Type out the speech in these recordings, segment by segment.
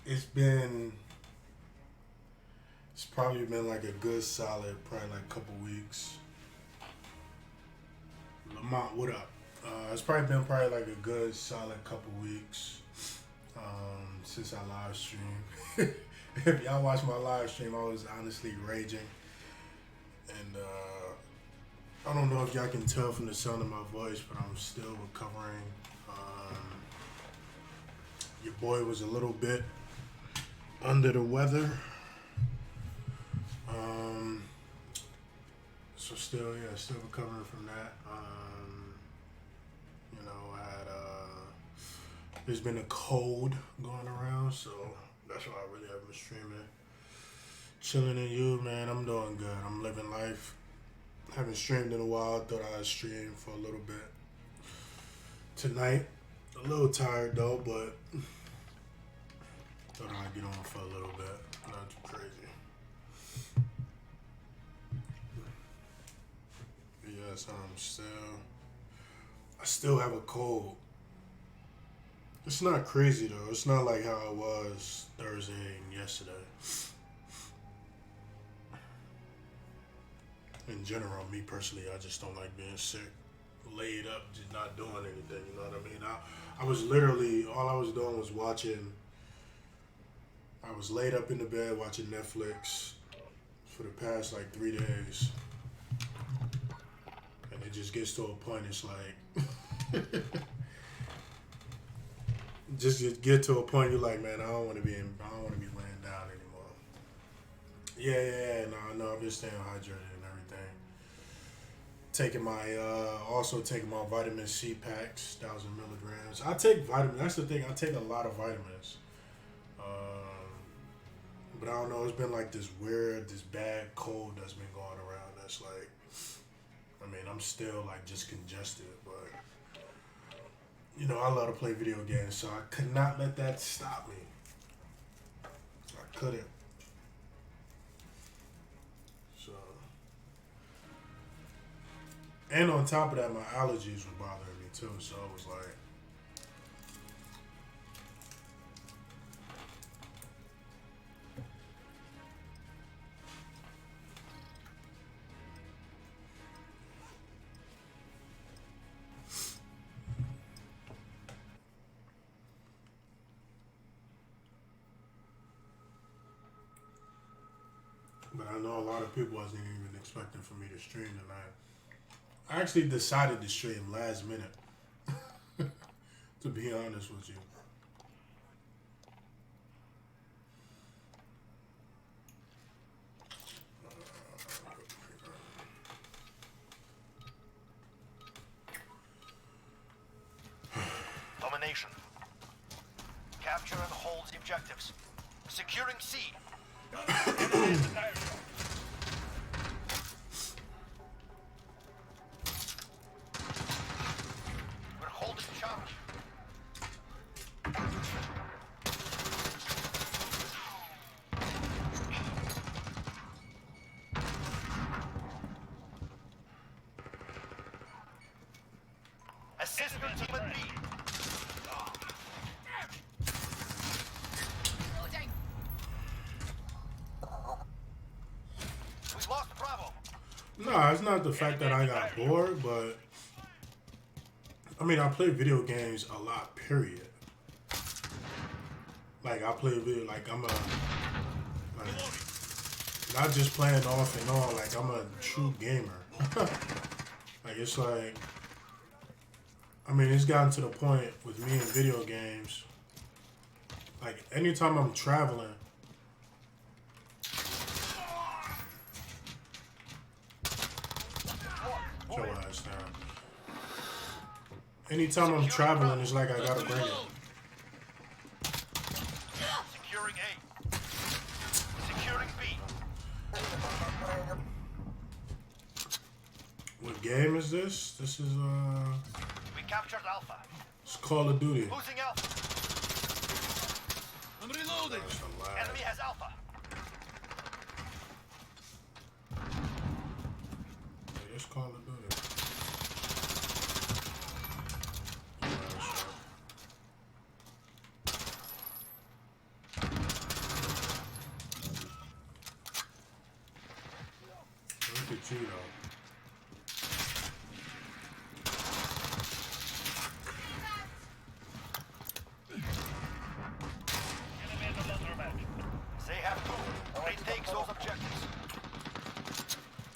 it's been it's probably been like a good solid probably like a couple weeks. Lamont, what up? It's probably been probably like a good solid couple weeks since I live streamed. If y'all watch my live stream, I was honestly raging, and I don't know if y'all can tell from the sound of my voice, but I'm still recovering. Your boy was a little bit under the weather. So still recovering from that. I had there's been a cold going around, so that's why I really haven't been streaming. Chilling in you, man. I'm doing good. I'm living life. Haven't streamed in a while. Thought I'd stream for a little bit tonight. A little tired though, but thought I'd get on for a little bit. Not too crazy. But yes, I still have a cold. It's not crazy though. It's not like how it was Thursday and yesterday. In general, me personally, I just don't like being sick, laid up, just not doing anything. You know what I mean? I was literally all I was doing was watching. I was laid up in the bed watching Netflix for the past like 3 days, and it just gets to a point. It's like, just get to a point. You're like, man, I don't want to be laying down anymore. Yeah. No, I'm just staying hydrated and everything. Also taking my vitamin C packs, 1,000 milligrams. I take vitamins. That's the thing. I take a lot of vitamins. But I don't know, it's been like this bad cold that's been going around. That's like, I'm still like just congested, but I love to play video games, so I could not let that stop me. I couldn't. So, and on top of that, my allergies were bothering me too, so it was like, but I know a lot of people wasn't even expecting for me to stream tonight. I actually decided to stream last minute, to be honest with you. Domination. Capture and hold the objectives. Securing C. We're holding charge. Assist your team at B. We lost Bravo. No, it's not the fact that I got bored, but I play video games a lot, period. Like, I play video, like, not just playing off and on, like, I'm a true gamer. Like, it's like, it's gotten to the point with me in video games, like, anytime I'm traveling, your ass down. Anytime I'm traveling, it's like I gotta bring it. Securing A. Securing B. What game is this? This is We captured Alpha. it's Call of Duty. Losing Alpha. I'm reloading. That's a lie. Enemy has Alpha. Yeah, it's Call of Duty.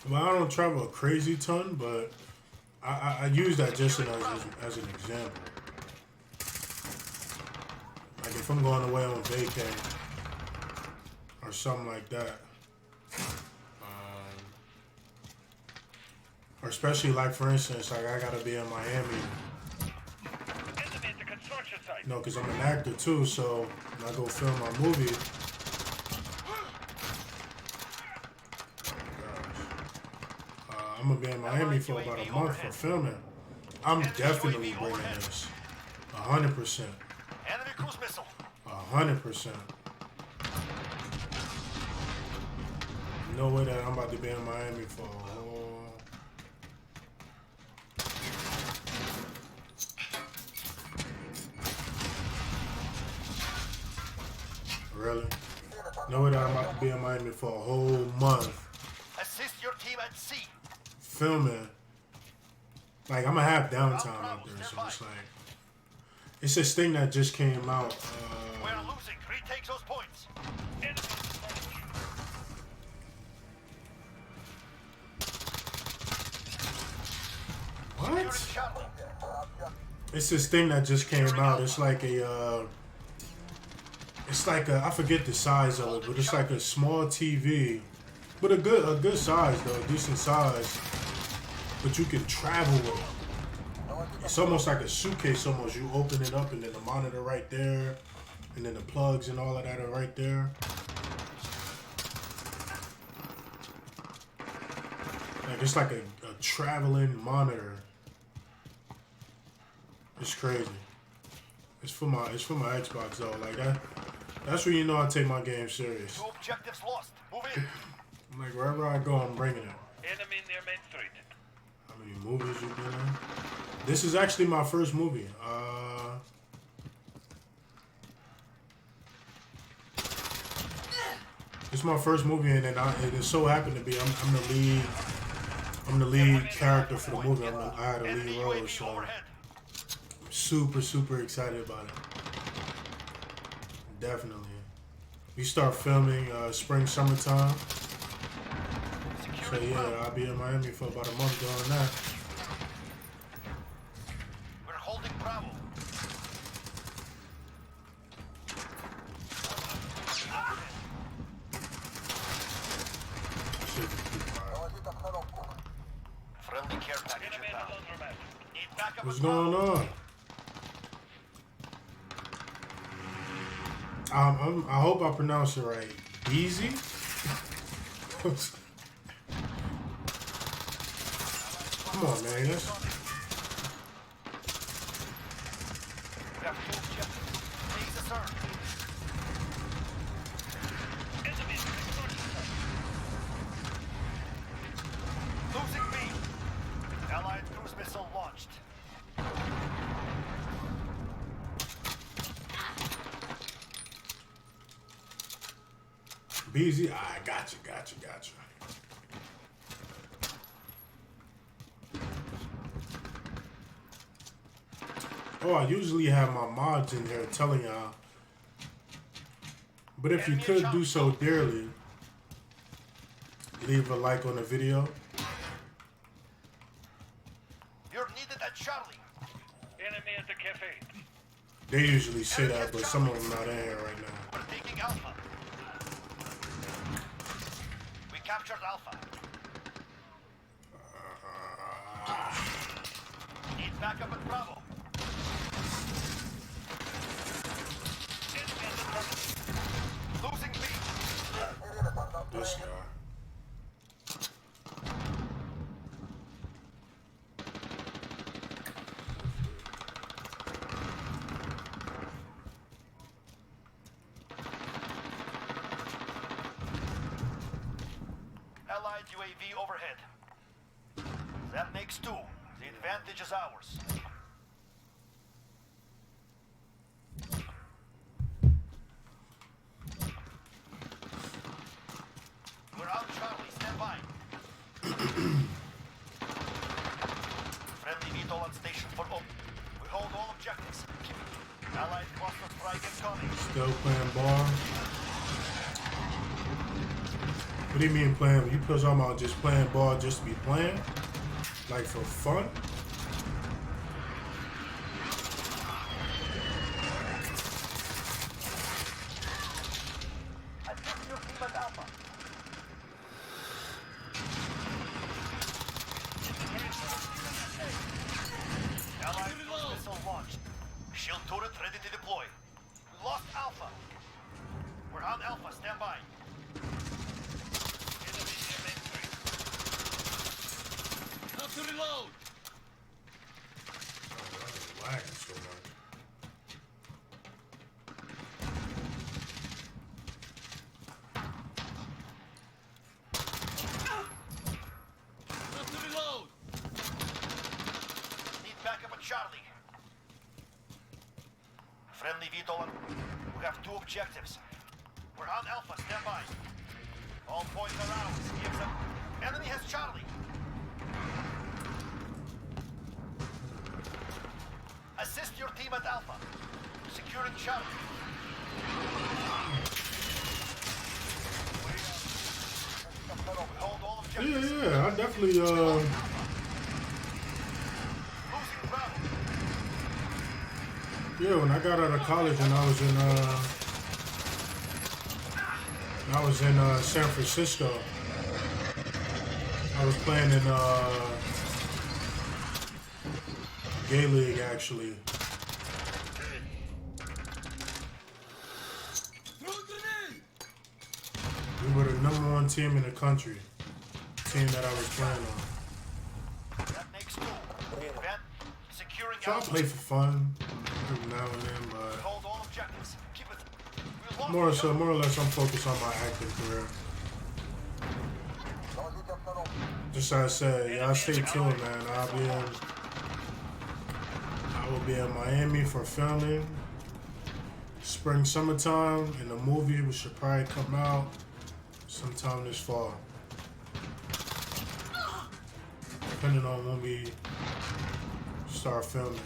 Well, I don't travel a crazy ton, but I use that just as an example. Like if I'm going away on vacay or something like that, or especially like for instance, like I gotta be in Miami, you know, because I'm an actor too. So when I go film my movie, I'm gonna be in Miami for about a month for filming. I'm definitely bringing this, 100%, Enemy cruise missile. 100%. No way that I'm about to be in Miami for a whole. Really? No way that I'm about to be in Miami for a whole month Assist your team at sea. filming. Like I'm gonna have downtime out there, so it's like it's this thing that just came out. We're losing. Retake those points. What? It's this thing that just came out. It's like I forget the size of it, but it's like a small TV, but a good size though, a decent size. But you can travel with it. It's almost like a suitcase. Almost you open it up and then the monitor right there, and then the plugs and all of that are right there. Like it's like a traveling monitor. It's crazy. It's for my Xbox though. Like that. That's when you know I take my game serious. Two objectives lost. Move in. I'm like wherever I go, I'm bringing it. Enemy near Main Street. How many movies you been in? This is actually my first movie. It's my first movie, and then it so happened to be I'm the lead. I'm the lead character for the movie. I had a lead role, so I'm super excited about it. Definitely. We start filming spring, summertime. So yeah, I'll be in Miami for about a month doing that. We're holding Bravo. Friendly care package inbound. Need backup. What's going on? I hope I pronounce it right. Easy? Come on, man. That's... We have two objectives. Please assert. Losing B. Allied cruise missile launched. BZ, I got you. Oh, I usually have my mods in here telling y'all. But if you could do so dearly, leave a like on the video. You're needed at Charlie. Enemy at the cafe. They usually say that, but some of them not in here right now. We're taking Alpha. We captured Alpha. Need backup at Bravo. Losing B. This guy. Allied UAV overhead. That makes two. The advantage is ours. We're out, Charlie. Stand by. Friendly VTOL on station for open. We hold all objectives. Allied cluster strike incoming. Still playing ball. What do you mean playing? You put talking about just playing ball just to be playing? Like for fun? Assist your team at Alpha. Allied cruise missile launched. Shield turret ready to deploy. We lost Alpha. We're on Alpha. Stand by. Have to reload! Oh, lagging so much. Have to reload! Need backup at Charlie. Friendly VTOL. We have 2 objectives. We're on Alpha. Stand by. All points are ours. Gives up. Enemy has Charlie. Assist your team at Alpha. Securing Charlie. Hold all objectives. Yeah, I definitely Losing Bravo. yeah, when I got out of college and I was in San Francisco. I was playing in Gay League actually. Throw grenade! We were the #1 team in the country. Team that I was playing on. That makes 2. Advance. Securing So I Alpha. play for fun every now and then, but Hold all objectives. Keep it. We lost more or less I'm focused on my acting career. Just as I said, y'all stay tuned, man. I will be in Miami for filming. Spring, summertime, and the movie which should probably come out sometime this fall. Depending on when we start filming.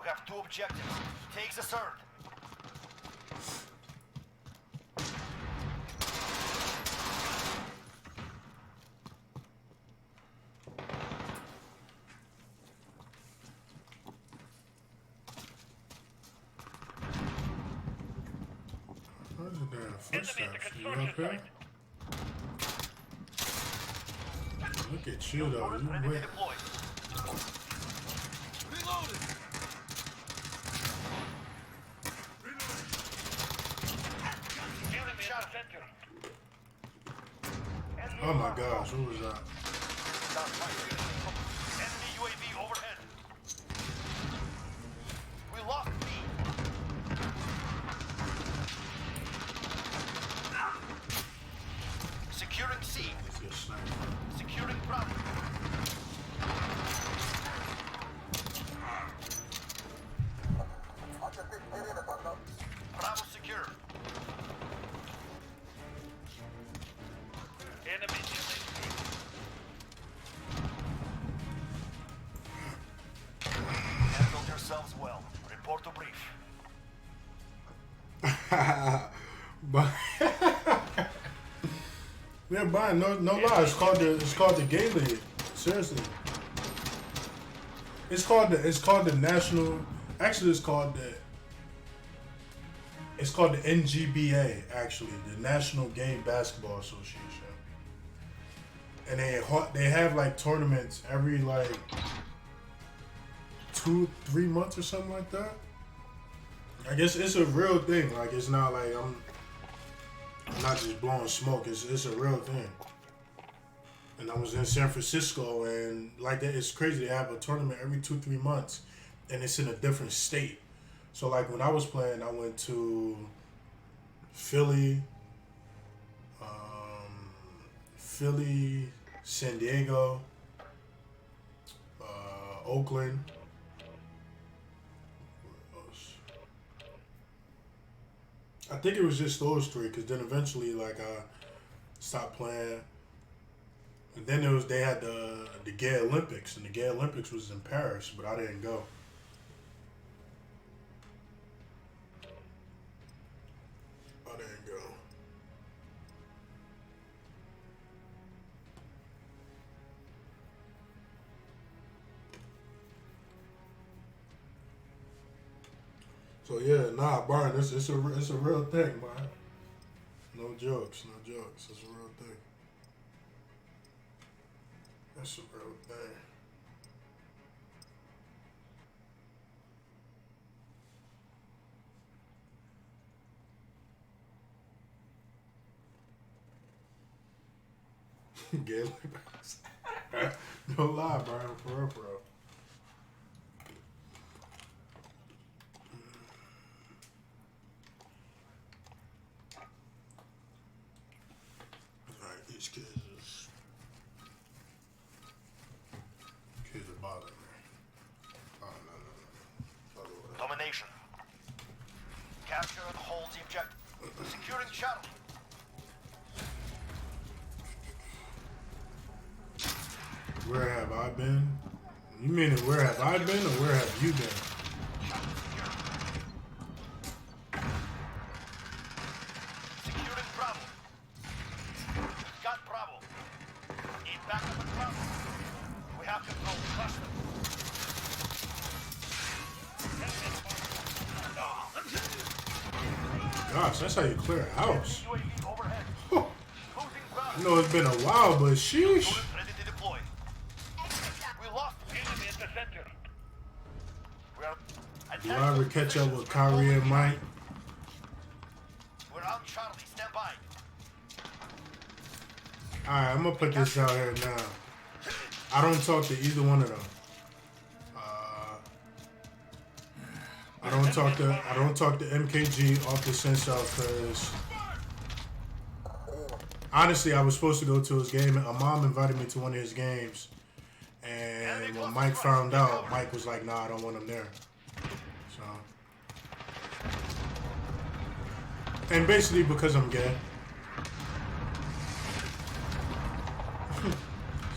We have 2 objectives. Takes a third. Where's the damn footsteps? You up here? Look at you though. Turret You ready to wait. deploy. Reloading! Enemy at the center. Oh my gosh, what was that? Enemy UAV overhead. We lost B. Securing C. It's your sniper. Securing Bravo. Bravo secure. Enemy handled yourselves well. Report to brief. But yeah, Brian, no lie. It's called the Gay League. Seriously. It's called the National. Actually, it's called the NGBA. Actually, the National Game Basketball Association. And they have like tournaments every like 2-3 months or something like that. I guess it's a real thing. Like it's not like I'm not just blowing smoke. It's a real thing. And I was in San Francisco, and like that, it's crazy. They have a tournament every 2-3 months, and it's in a different state. So like when I was playing, I went to Philly, San Diego, Oakland. Where else? I think it was just those 3, because then eventually, like, I stopped playing. And then they had the Gay Olympics, and the Gay Olympics was in Paris, but I didn't go. So yeah, nah, Brian, it's a real thing, man. No jokes, no jokes. It's a real thing. It's a real thing. Get don't lie, Brian, for real, bro. Alright, these kids are bothering me. Oh no. Other way. Domination. Capture and hold the objective. Securing Charlie. Where have I been? You mean where have I been or where have you been? Securing Bravo. Got Bravo. Need backup at Bravo. We have control. Crush them. Gosh, that's how you clear a house. UAV overhead. Huh. Losing I ground. know it's been a while, but sheesh. Unit ready to deploy. We lost enemy at the center. We are Do I ever catch up with Kyrie and Mike? We're on Charlie. Stand by. Alright, I'm gonna put this out here now. I don't talk to either one of them. I don't talk to MKG off the sense of because honestly I was supposed to go to his game and a mom invited me to one of his games, and when Mike found out, Mike was like, nah, I don't want him there. So and basically because I'm gay.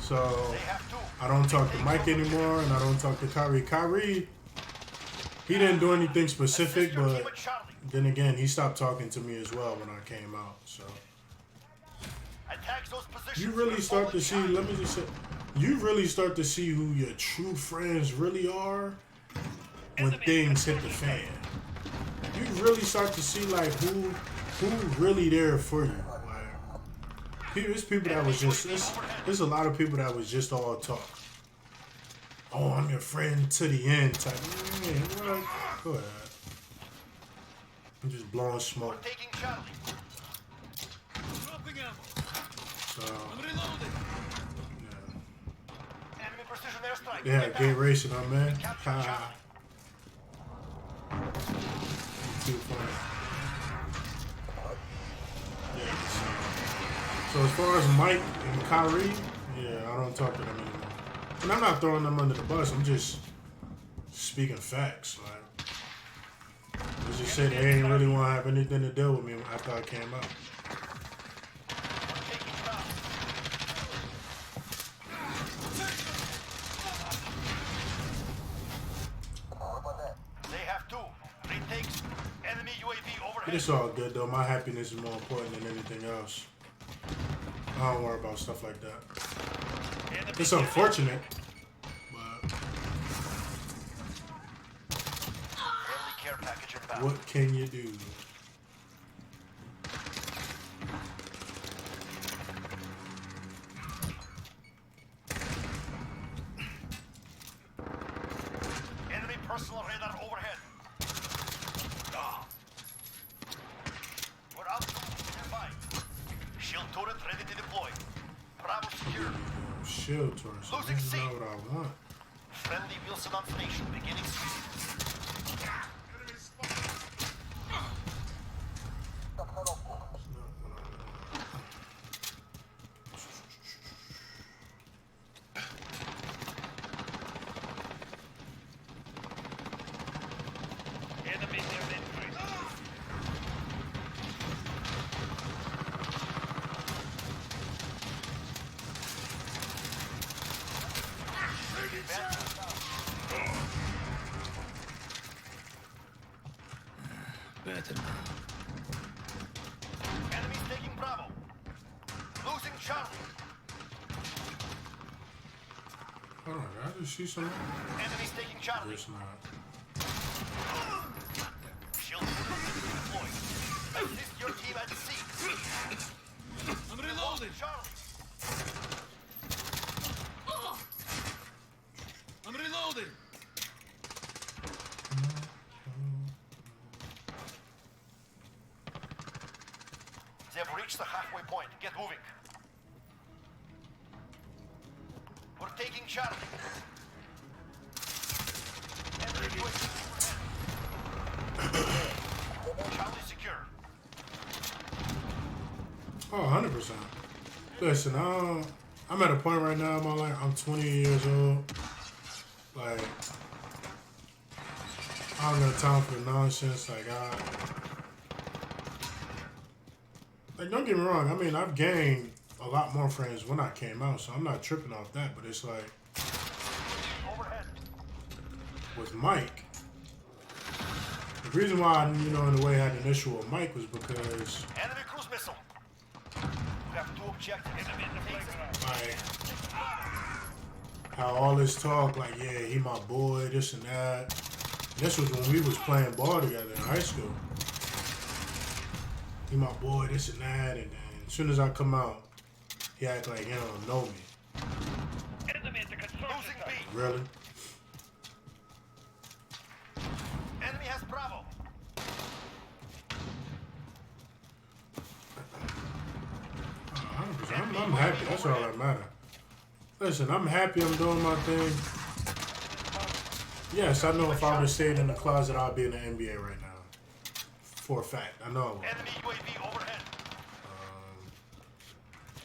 So I don't talk to Mike anymore, and I don't talk to Kyrie. Kyrie, he didn't do anything specific, but then again, he stopped talking to me as well when I came out. So you really start to see. Let me just say, you really start to see who your true friends really are when things hit the fan. You really start to see like who really there for you. There's people that was just, there's a lot of people that was just all talk. Oh, I'm your friend to the end type. Man, what? Go ahead. I'm just blowing smoke. Taking Charlie. Dropping ammo. So, I'm reloading. Enemy precision airstrike. yeah, gay racing, huh, man? Capture Ha. Charlie. Too funny. Yeah, so as far as Mike and Kyrie, yeah, I don't talk to them anymore. And I'm not throwing them under the bus. I'm just speaking facts. Like, let's just say they ain't really want to have anything to do with me after I came out. Taking ground. They have two. Retakes. Enemy UAV But overhead. it's all good though. My happiness is more important than anything else. I don't worry about stuff like that. Enemy It's unfortunate, but friendly care package inbound. what can you do? Enemy personal radar overhead. We're out. Stand by. Shield turret ready to deploy. Bravo secure. Shield towards. Losing This is C. not what I want. Friendly Wilson on station. Beginning sweep. Enemy near entry. Better now. Enemies taking Bravo. Losing Charlie. Hold on, did I just see something? Enemies taking Charlie. Guess not. Charlie. Oh! I'm reloading. They have reached the halfway point. Get moving. We're taking Charlie. Enemy UAV overhead. Charlie secure. Oh, 100%. Listen, I'm at a point right now in my life. I'm 20 years old. Like, I don't got time for nonsense. Like, don't get me wrong. I mean, I've gained a lot more friends when I came out, so I'm not tripping off that. But it's like, Overhead. with Mike, the reason why, in a way, I had an issue with Mike was because, Enemy cruise missile. We have 2 objectives. like, how all this talk, like, yeah, he my boy, this and that. This was when we was playing ball together in high school. He my boy, this and that, and then as soon as I come out, he act like he don't know me. Enemy at the construction site. Really? Enemy has Bravo. I'm happy. That's all that matters. Listen, I'm happy I'm doing my thing. Yes, I know if I would have stayed in the closet, I'd be in the NBA right now. For a fact. I know I would. Enemy UAV overhead.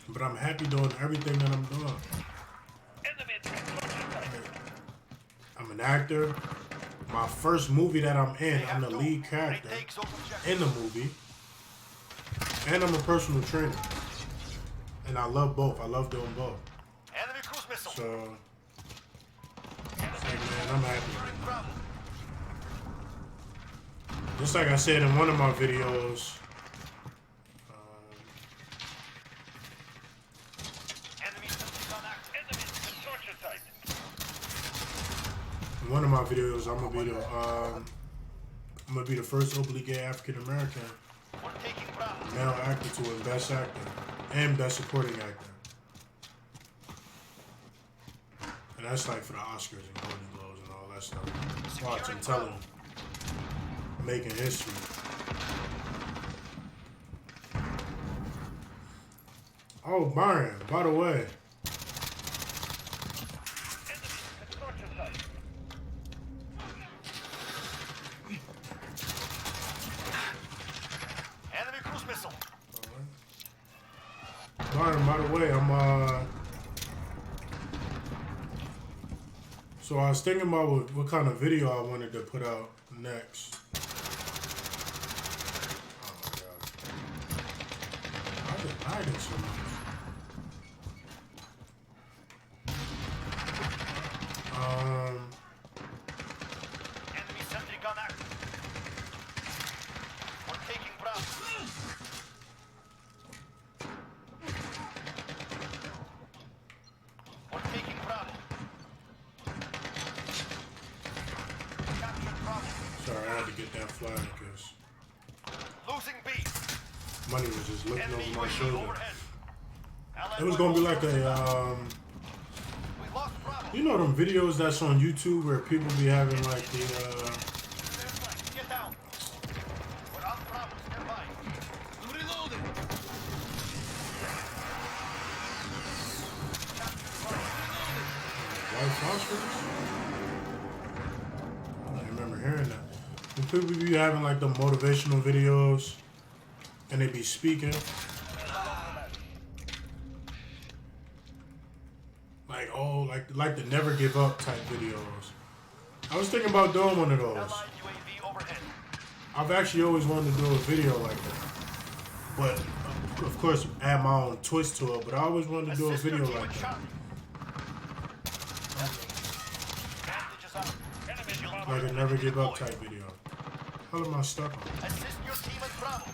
But I'm happy doing everything that I'm doing. Enemy at the construction site. I'm an actor. My first movie that I'm in, I'm the lead character Retake those objectives. in the movie. And I'm a personal trainer. And I love both. I love doing both. Enemy cruise missile. So, it's like, man, I'm happy right now. Bravo. Just like I said in one of my videos, Enemy contact. Enemy construction site. in one of my videos, I'm gonna be the first openly gay African American We're taking Bravo. male actor to win Best Actor and Best Supporting Actor. And that's like for the Oscars and Golden Globes and all that stuff. Watch, I'm telling you, making history. Oh, Byron, by the way, Enemy construction site. Enemy cruise missile. Byron, by the way, so I was thinking about what kind of video I wanted to put out next. Oh my god. I've been hiding so much. Enemy sentry gun active. We're taking Bravo. We're taking Bravo. Captured Bravo. Sorry, I had to get that flag because Losing B. money was just looking Enemy over my UAV shoulder. overhead. It was gonna be like a, We lost Bravo. you know them videos that's on YouTube where people be having like the, Get down. We're on Bravo. Stand by. I'm reloading. white phosphorus? I remember hearing that. When people be having like the motivational videos and they be speaking. Like, oh, like the never give up type videos. I was thinking about doing one of those. Allied UAV overhead. I've actually always wanted to do a video like that. But, of course, add my own twist to it. But I always wanted to do a Assist your video team like with that. Charlie. Bandages out. Enemy Like a never give up type video. How am I stuck on? Assist your team at Bravo.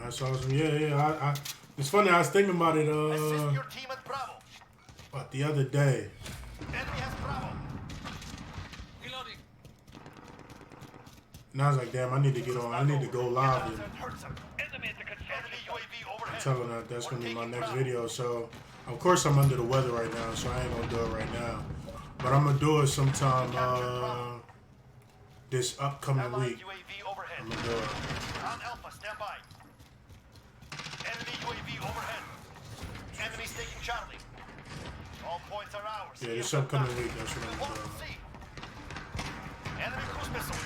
That's awesome. Yeah. It's funny. I was thinking about it Assist your team at Bravo. the other day. Enemy has Bravo. Reloading. And I was like, damn, I need to get on. I need to go live and Enemy at the Enemy UAV overhead. tell them that that's gonna be my next video. So, of course, I'm under the weather right now, so I ain't gonna do it right now. But I'm gonna do it sometime this upcoming week. UAV overhead. I'm gonna do it. On Alpha, stand by. Enemy UAV overhead. Enemies taking Charlie. All points are ours. Yeah, this upcoming week, that's what I'm gonna do. C. Enemy cruise missile.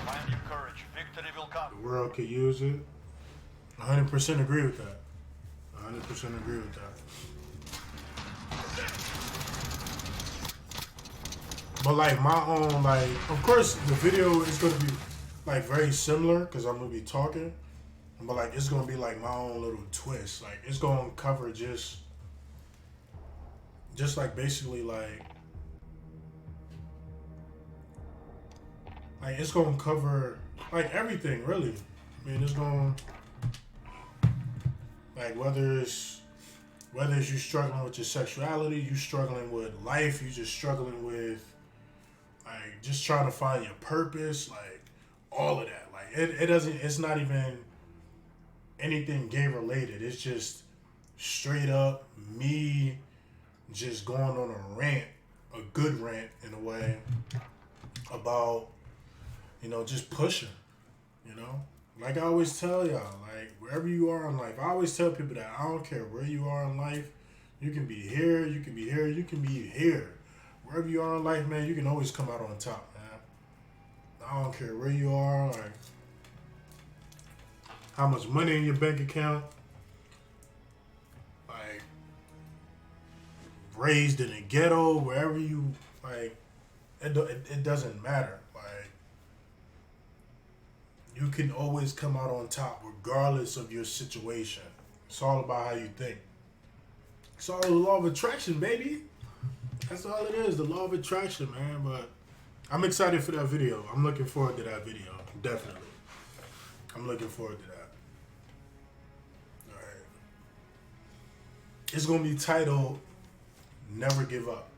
Find your courage. Victory will come. The world could use it. 100% agree with that. 100% agree with that. But like my own, like, of course the video is gonna be like very similar because I'm gonna be talking, but like it's gonna be like my own little twist. Like it's gonna cover just like basically like it's gonna cover like everything really. I mean, it's gonna like whether it's you struggling with your sexuality, you struggling with life, you just struggling with like just trying to find your purpose, like all of that. Like it doesn't. It's not even anything gay related. It's just straight up me just going on a rant, a good rant in a way about just pushing. Like I always tell y'all, like wherever you are in life, I always tell people that I don't care where you are in life. You can be here, you can be here, you can be here. Wherever you are in life, man, you can always come out on top, man. I don't care where you are, like how much money in your bank account, like raised in a ghetto, wherever you like, it doesn't matter. Like you can always come out on top regardless of your situation. It's all about how you think. It's all the law of attraction, baby. That's all it is, the law of attraction, man. But I'm excited for that video. I'm looking forward to that video. Definitely. I'm looking forward to that. Alright. It's going to be titled Never Give Up.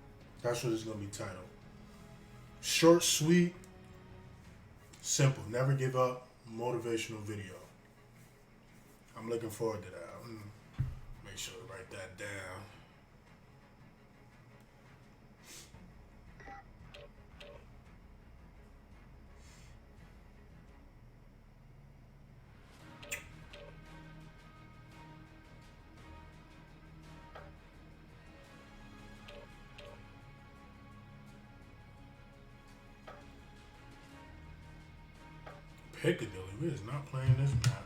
That's what it's going to be titled. Short, sweet, simple. Never give up. Motivational video. I'm looking forward to that. I'm going to make sure to write that down. Piccadilly, we is not playing this map.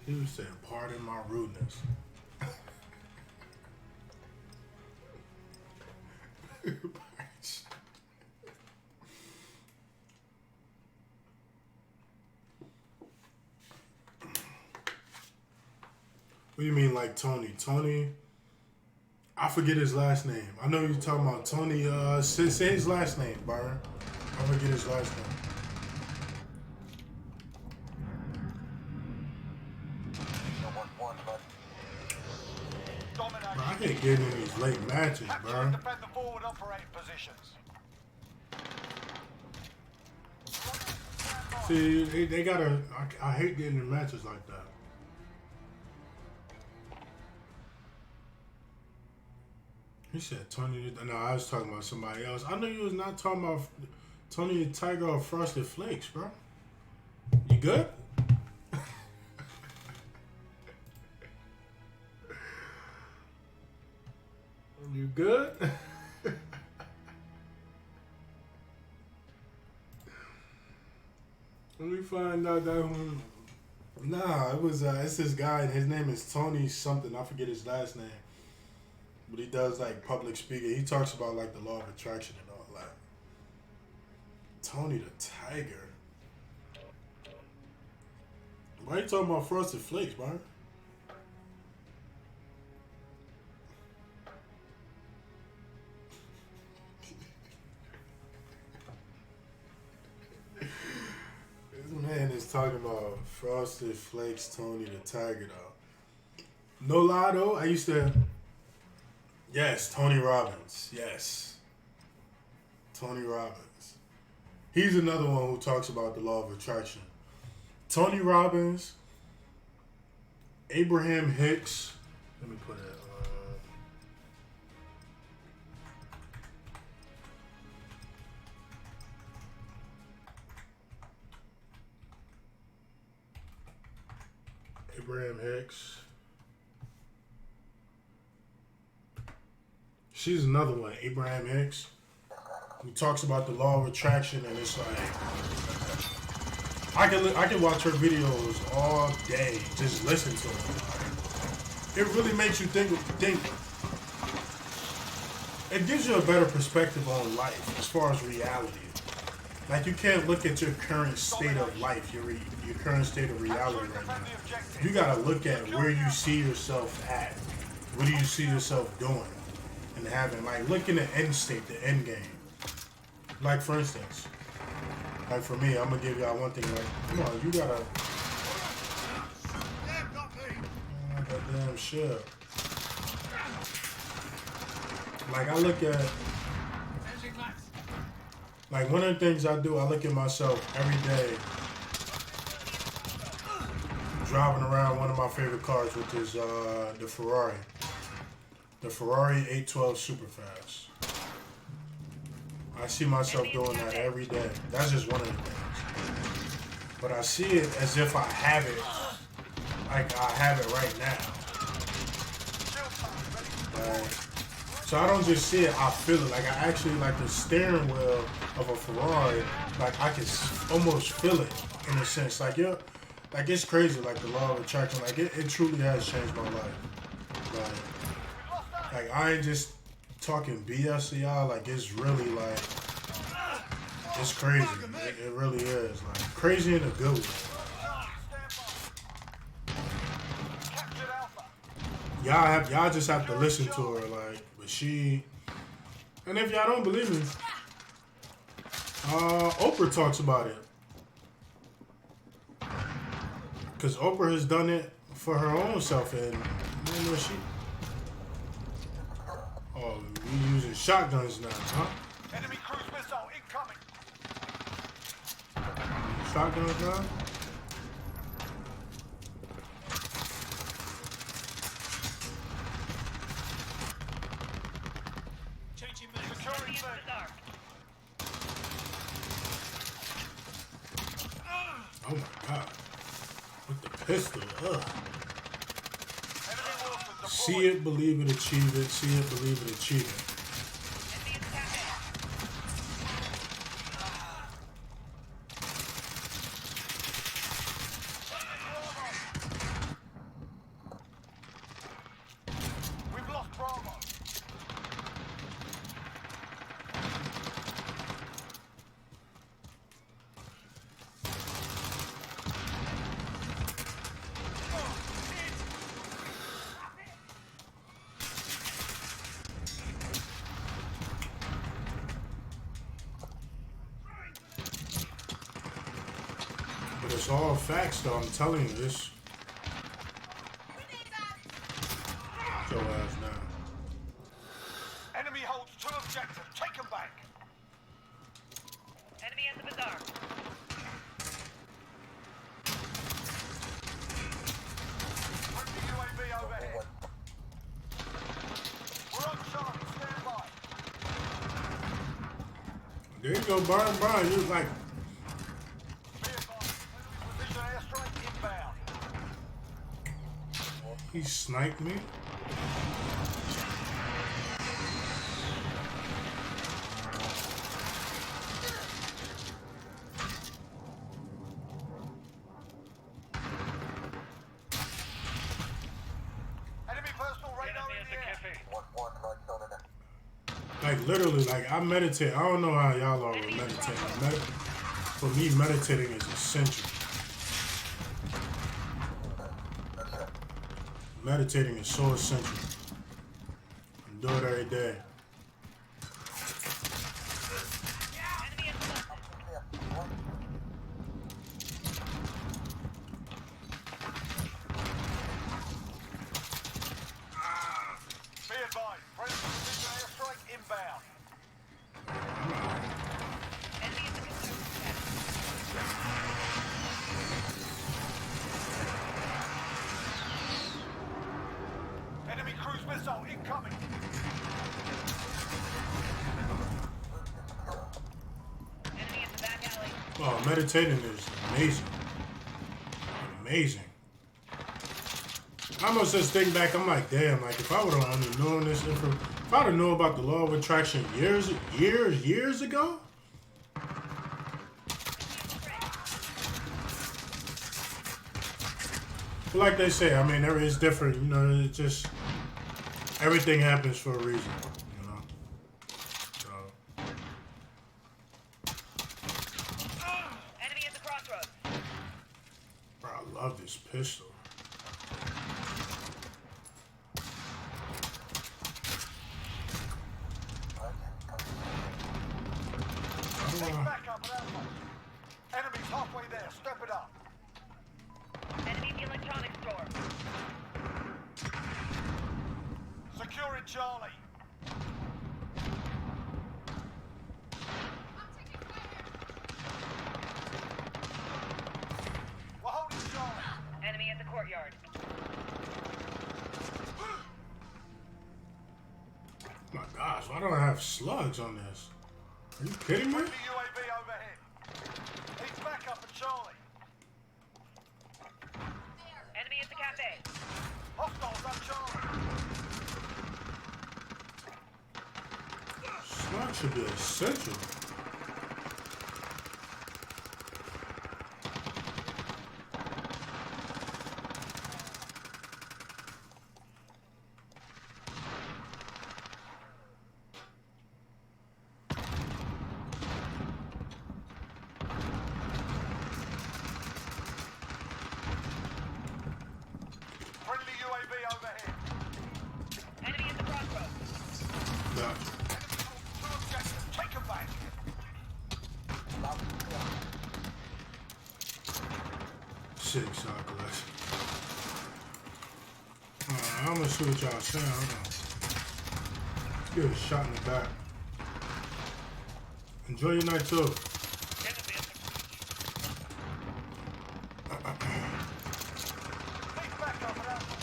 He was saying, pardon my rudeness. What do you mean, like Tony? Tony, I forget his last name. I know you're talking about Tony. Say his last name, Byron. I forget his last name. Bro, I can't get in these late matches, bro. Defend the forward operating positions. See, they gotta. I hate getting in matches like that. He said Tony. No, I was talking about somebody else. I know you was not talking about Tony the Tiger or Frosted Flakes, bro. You good? You good? Let me find out that one. Nah, it was it's this guy and his name is Tony something. I forget his last name. But he does like public speaking. He talks about like the law of attraction and all that. Tony the Tiger. Why are you talking about Frosted Flakes, bro? This man is talking about Frosted Flakes, Tony the Tiger, though. No lie, though, I used to... Yes, Tony Robbins. Yes. Tony Robbins. He's another one who talks about the law of attraction. Tony Robbins, Abraham Hicks. Let me put it. Abraham Hicks. She's another one, Abraham Hicks, who talks about the law of attraction, and it's like I can watch her videos all day, just listen to them. It really makes you think. It gives you a better perspective on life as far as reality. Like, you can't look at your current state of life, your current state of reality right now. You gotta look at where you see yourself at. What do you see yourself doing and having? Like, look in the end state, the end game. Like, for instance, like for me, I'm gonna give y'all one thing. Like, come on, you gotta. Oh, that damn shit. Like, I look at. Like, one of the things I do, I look at myself every day driving around one of my favorite cars, which is the Ferrari. The Ferrari 812 Superfast. I see myself doing that every day. That's just one of the things. But I see it as if I have it, like I have it right now. Like, so I don't just see it, I feel it. Like, I actually, like, the steering wheel of a Ferrari, like, I can almost feel it in a sense. Like, yeah, like, it's crazy, like, the law of attraction. Like, it truly has changed my life. Like, I ain't just talking BS to y'all. Like, it's really, like, it's crazy. It really is. Like, crazy in a good way. Y'all just have to listen to her, like, but she, and if y'all don't believe me, Oprah talks about it. Because Oprah has done it for her own self, and you know, she, oh, we using shotguns now, huh? Enemy cruise missile incoming. Shotguns now? Oh my god. With the pistol, ugh. See it, believe it, achieve it. See it, believe it, achieve it. We've lost Bravo. It's all facts, though. I'm telling you this. Your ass now. Enemy holds 2 objectives. Take them back. Enemy at the bazaar. Friendly UAV overhead. We're on Charlie. Stand by. There you go, Brian. You like, Be advised. Enemy precision airstrike inbound. he sniped me. Enemy personal radar in the air. Like literally, like I meditate. I don't know how y'all are with meditating. For me, meditating is essential. Meditating is so essential. I do it every day. Enemy at the bazaar. Be advised. Friendly precision airstrike inbound. Enemy at the construction site. Enemy cruise missile incoming. Enemy at the back alley. Oh, meditating is amazing. Amazing. I almost just think back, I'm like, damn, like if I would have only known this info, if I'd have known about the law of attraction years ago. But like they say, I mean, it's different, you know, it's just, everything happens for a reason, you know. So, Enemy at the crossroads. bro, I love this pistol. Take back up at Alpha. Enemy's halfway there. Step it up. Enemy at the electronics store. Securing Charlie. We're holding Charlie. Enemy at the courtyard. My gosh, why don't I have slugs on this? Are you kidding me? Friendly UAV overhead. He's back up at Charlie. Enemy at the cafe. Hostiles on Charlie. Slugs should be essential. Friendly UAV overhead. Enemy at the crossroads. Gotcha. Enemy holds 2 objectives. Take them back. Sick shot collection. Alright, I'm gonna see what y'all saying. Hold on. Get a shot in the back. Enjoy your night too. He's back up at Alpha.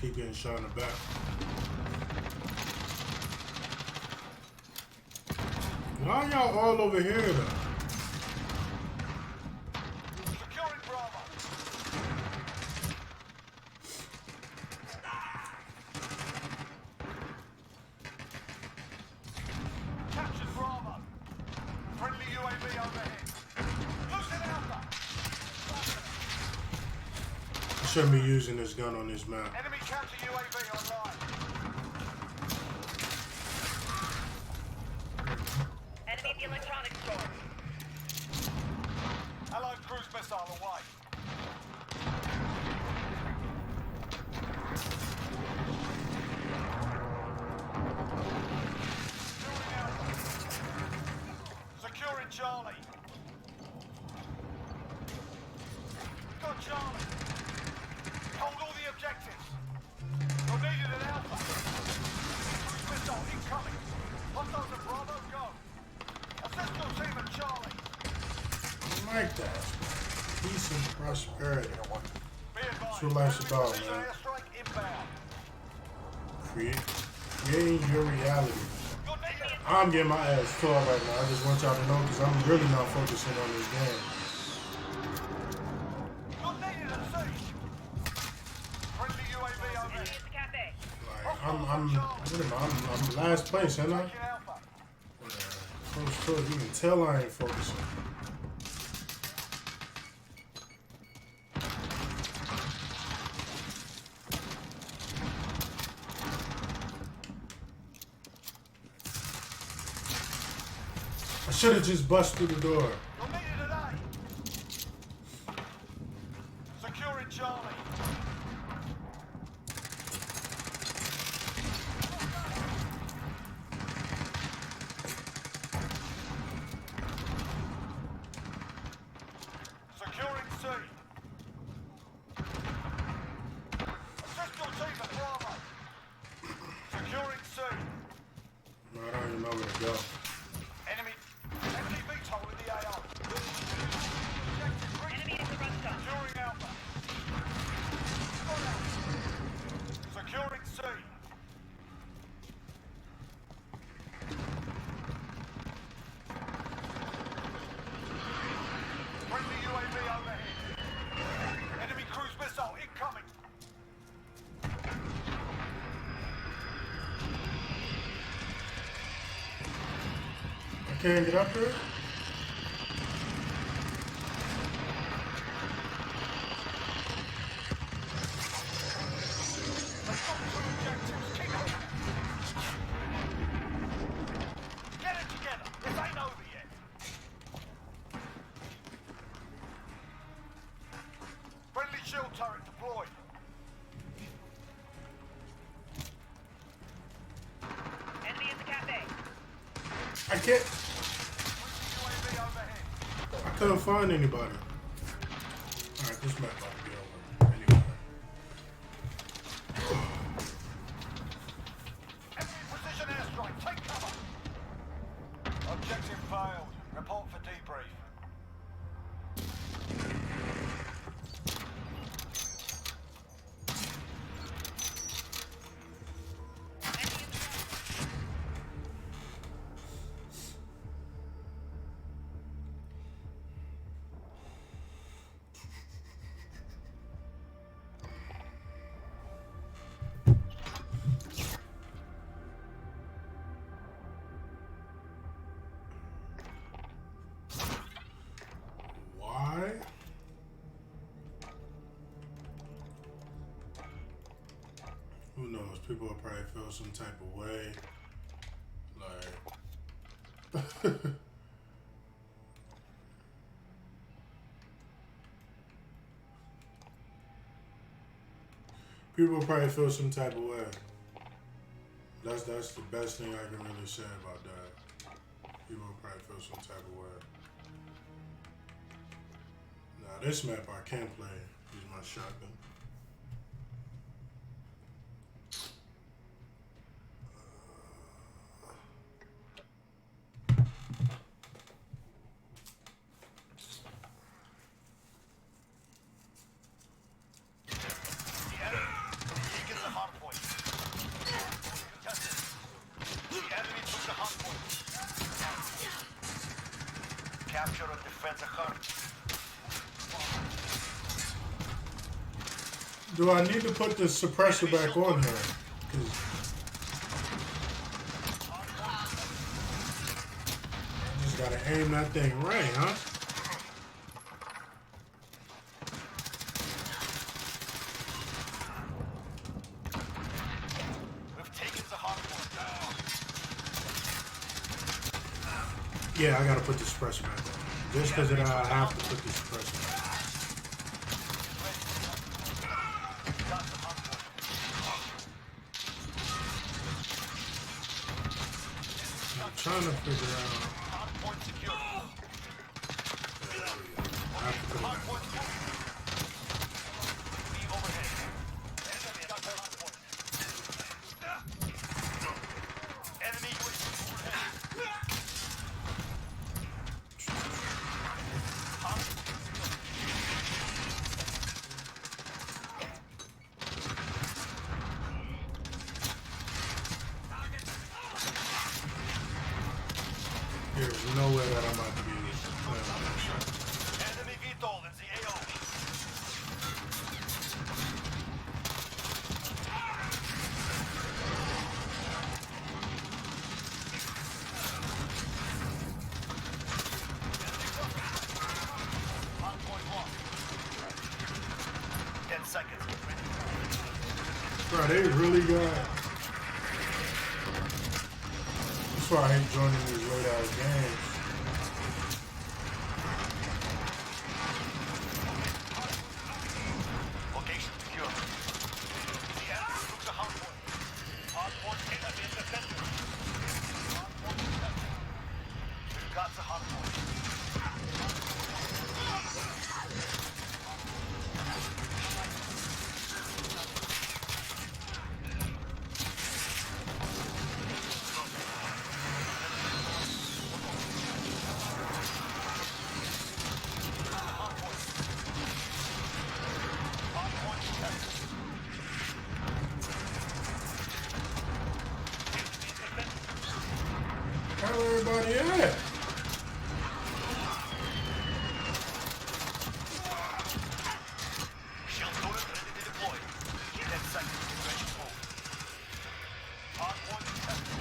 Keep getting shot in the back. Why y'all all over here though? Securing Bravo. Captured Bravo. Friendly UAV overhead. Losing Alpha. I shouldn't be using this gun on this map. Enemy counter UAV online. Enemy at the electronics store. Allied cruise missile away. Building Alpha. Charlie. Hold all the objectives. You're needed at Alpha. Cruise missile incoming. Hostiles at Bravo, go. Assist your team at Charlie. I like that. Peace and prosperity. Be advised. That's what life's about, Precision man. airstrike inbound. Creating your reality. You're needed. I'm getting my ass tore right now. I just want y'all to know because I'm really not focusing on this game. You're needed at sea. Friendly UAV Enemy overhead. at the cafe. Like, I'm last place, ain't I? Taking Alpha. Close to it. You can tell I ain't focusing. I should have just bust through the door. You're needed at A. Securing Charlie. Securing C. Assist your team at Bravo. Securing C. No, I don't even know where to go. Enemy VTOL in the AO. Enemy at the run stop. Securing Alpha. Securing C. Friendly UAV overhead. Enemy cruise missile incoming. I can't get up there? Let's go to objectives. Keep it. Get it together. This ain't over yet. Friendly shield turret deployed. Enemy at the cafe. I can't. UAV overhead. I couldn't find anybody. Alright, this map might be over. Anyway. Enemy precision airstrike. Take cover. Objective failed. Report for debrief. Why? Who knows? People will probably feel some type of way. Like. People will probably feel some type of way. That's the best thing I can really say about that. People will probably feel some type of way. Now this map I can play. Use my shotgun. The enemy gets the hard point. Contested. The enemy took the hard point. Capture and defend the hard. Do I need to put the suppressor back on here? 'Cause I just gotta aim that thing right, huh? We've taken the hard point. Yeah, I gotta put the suppressor back on. Just because I have to put the suppressor back on. Got the hard point. I'm trying to figure out. Hard point secure. I have to put it Hard back. point secure. no way that I'm about to be playing with that shit. Enemy VTOL in the AO. Hardpoint lost. 10 seconds. Get ready. Bro, they really got. That's why I hate joining these late ass games. Location secure. The enemy took the hardpoint. Hardpoint enemy in the center. Hardpoint detected. We've got the hardpoint. Hardpoint detected. Where everybody at? Shield turret ready to deploy. 10 seconds. Get ready to move. Hardpoint detected.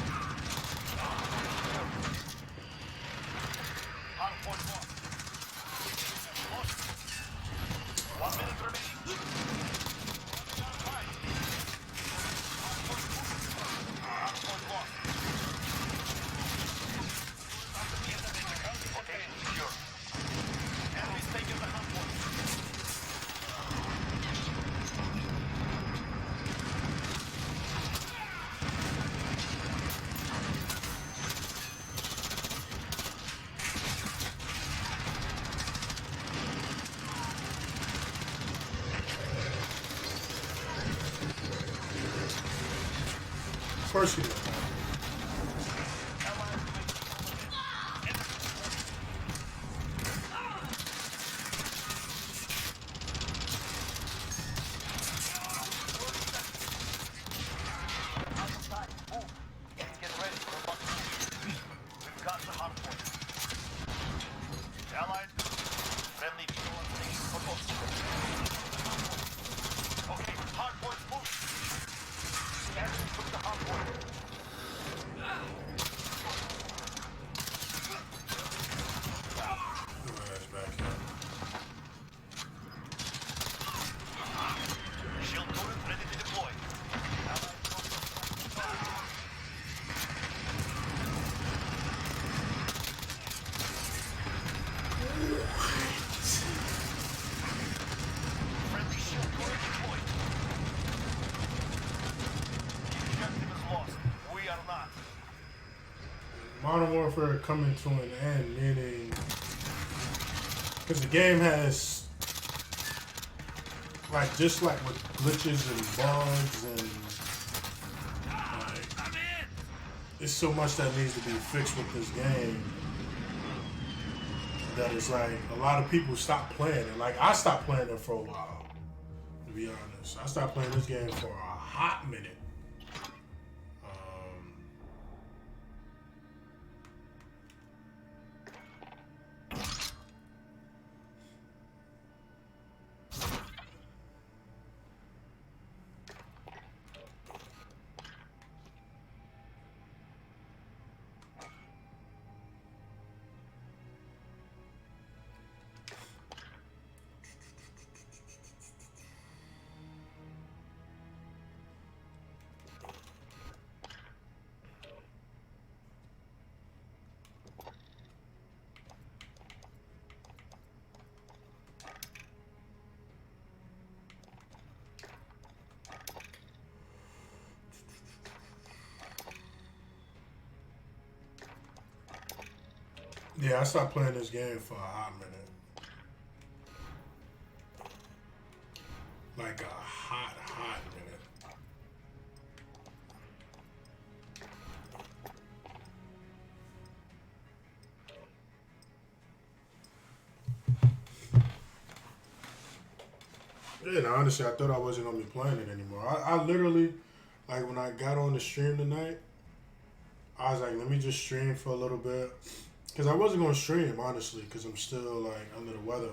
Hardpoint lost. Lost. 1 minute remaining. Hardpoint lost. Location secure. Enemy's taking the hardpoint. Of course you know. Get ready for one. We've got the hardpoint. Allied. Friendly people on station for both. Okay, hardpoint move. Enemy took the hardpoint. Your ass back here. Shield turret ready to deploy. Allied. Friendly shield turret deployed. The objective is lost. We are not. Modern Warfare coming to an end, meaning because the game has like just like with glitches and bugs and like I'm in! there's so much that needs to be fixed with this game that it's like a lot of people stop playing it. Like I stopped playing it for a while, to be honest. I stopped playing this game for a hot minute. Yeah, I stopped playing this game for a hot minute. Like a hot minute. Yeah, no, honestly, I thought I wasn't gonna be playing it anymore. I literally, like, when I got on the stream tonight, I was like, let me just stream for a little bit, Because I wasn't going to stream, honestly, because I'm still, like, under the weather.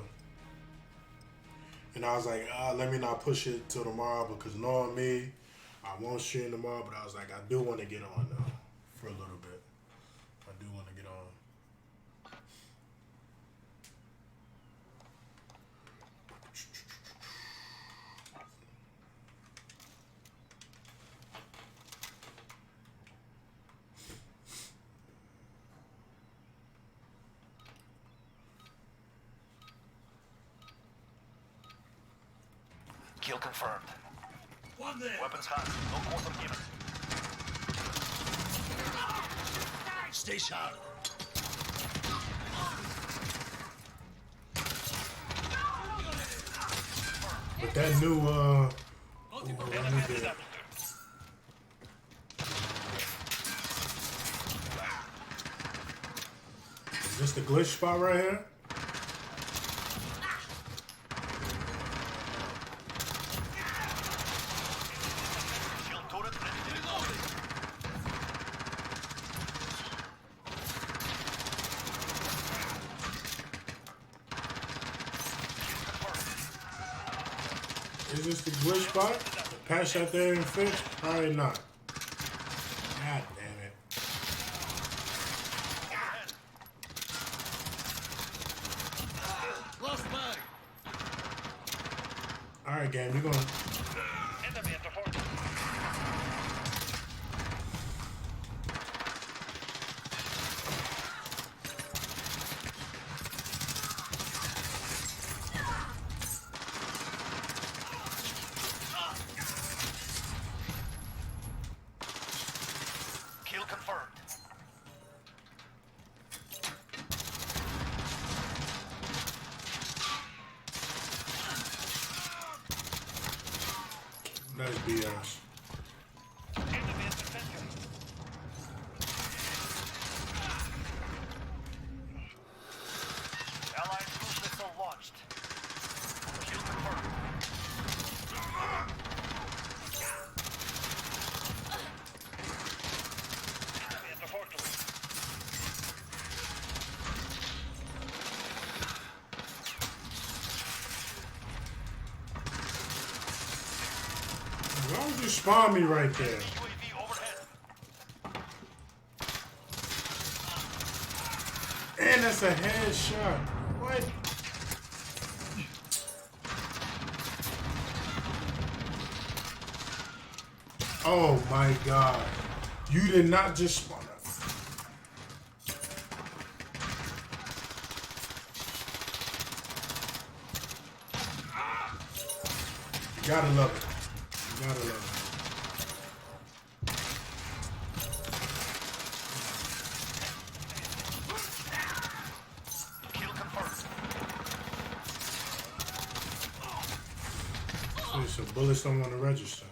And I was like, let me not push it till tomorrow, because knowing me, I won't stream tomorrow, but I was like, I do want to get on, though, for a little bit. I do want to get on. Kill confirmed. One there. Weapons hot. No quarter given. Stay sharp. But that new, Multiple let me get it. Is this the glitch spot right here? Shield turret ready to reload. Reloading. Is this the glitch spot? Patch that there and fix? Probably not. God damn it. Lost mag. Alright, game, you're gonna. Enemy at the fort. Kill confirmed. That's BS. Enemy at the center. Allied cruise missile launched. Kill confirmed. Enemy at the fortress. Why would you spawn me right there? UAV overhead. And that's a headshot. What? Oh my god. You did not just spawn up. You gotta love it. You gotta love it. Kill confirmed. So bullets don't want to register.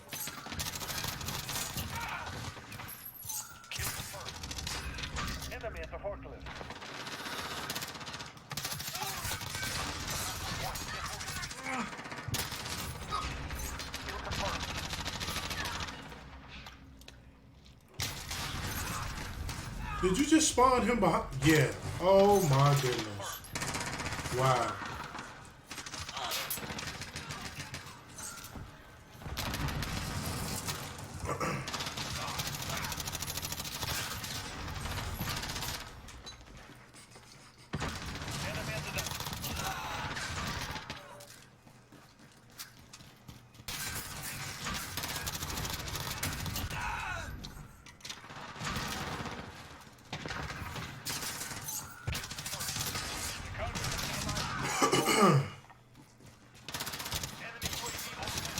Kill confirmed. Enemy at the forklift. Kill confirmed. Did you just spawn him behind? Yeah. Oh my goodness. Wow. Enemy at the deck. Enemy UAV overhead.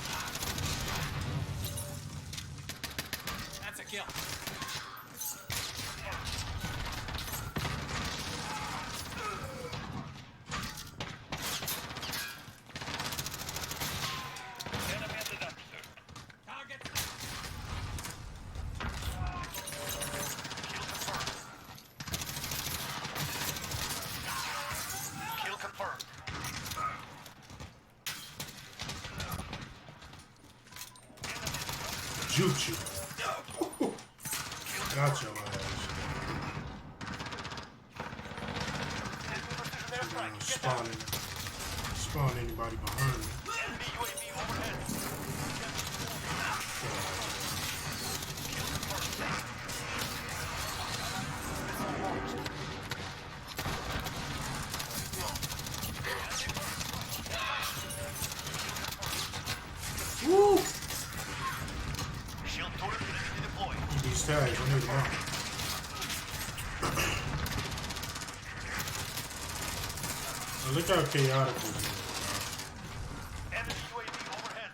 That's a kill. Enemy at the dumpster. Target. Kill confirmed. Juke you. Got your ass. spawn anybody behind me. Enemy UAV overhead. Woo! Shield turret ready to deploy. These tags, I need them out. Look how chaotic this is. Enemy UAV overhead.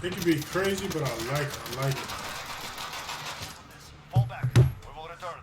It can be crazy, but I like it. I like it. Fall back. We will return.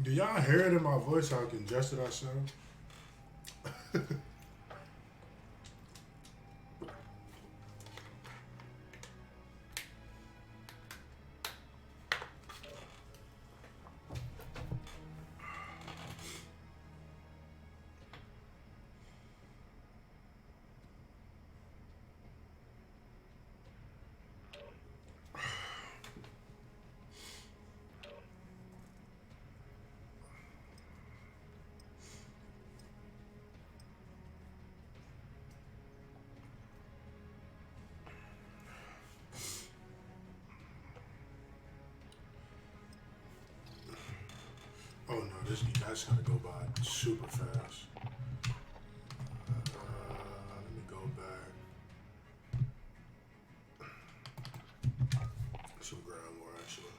Do y'all hear it in my voice how congested I sound? Oh no, that's gotta go by super fast. Let me go back. Some ground more actually.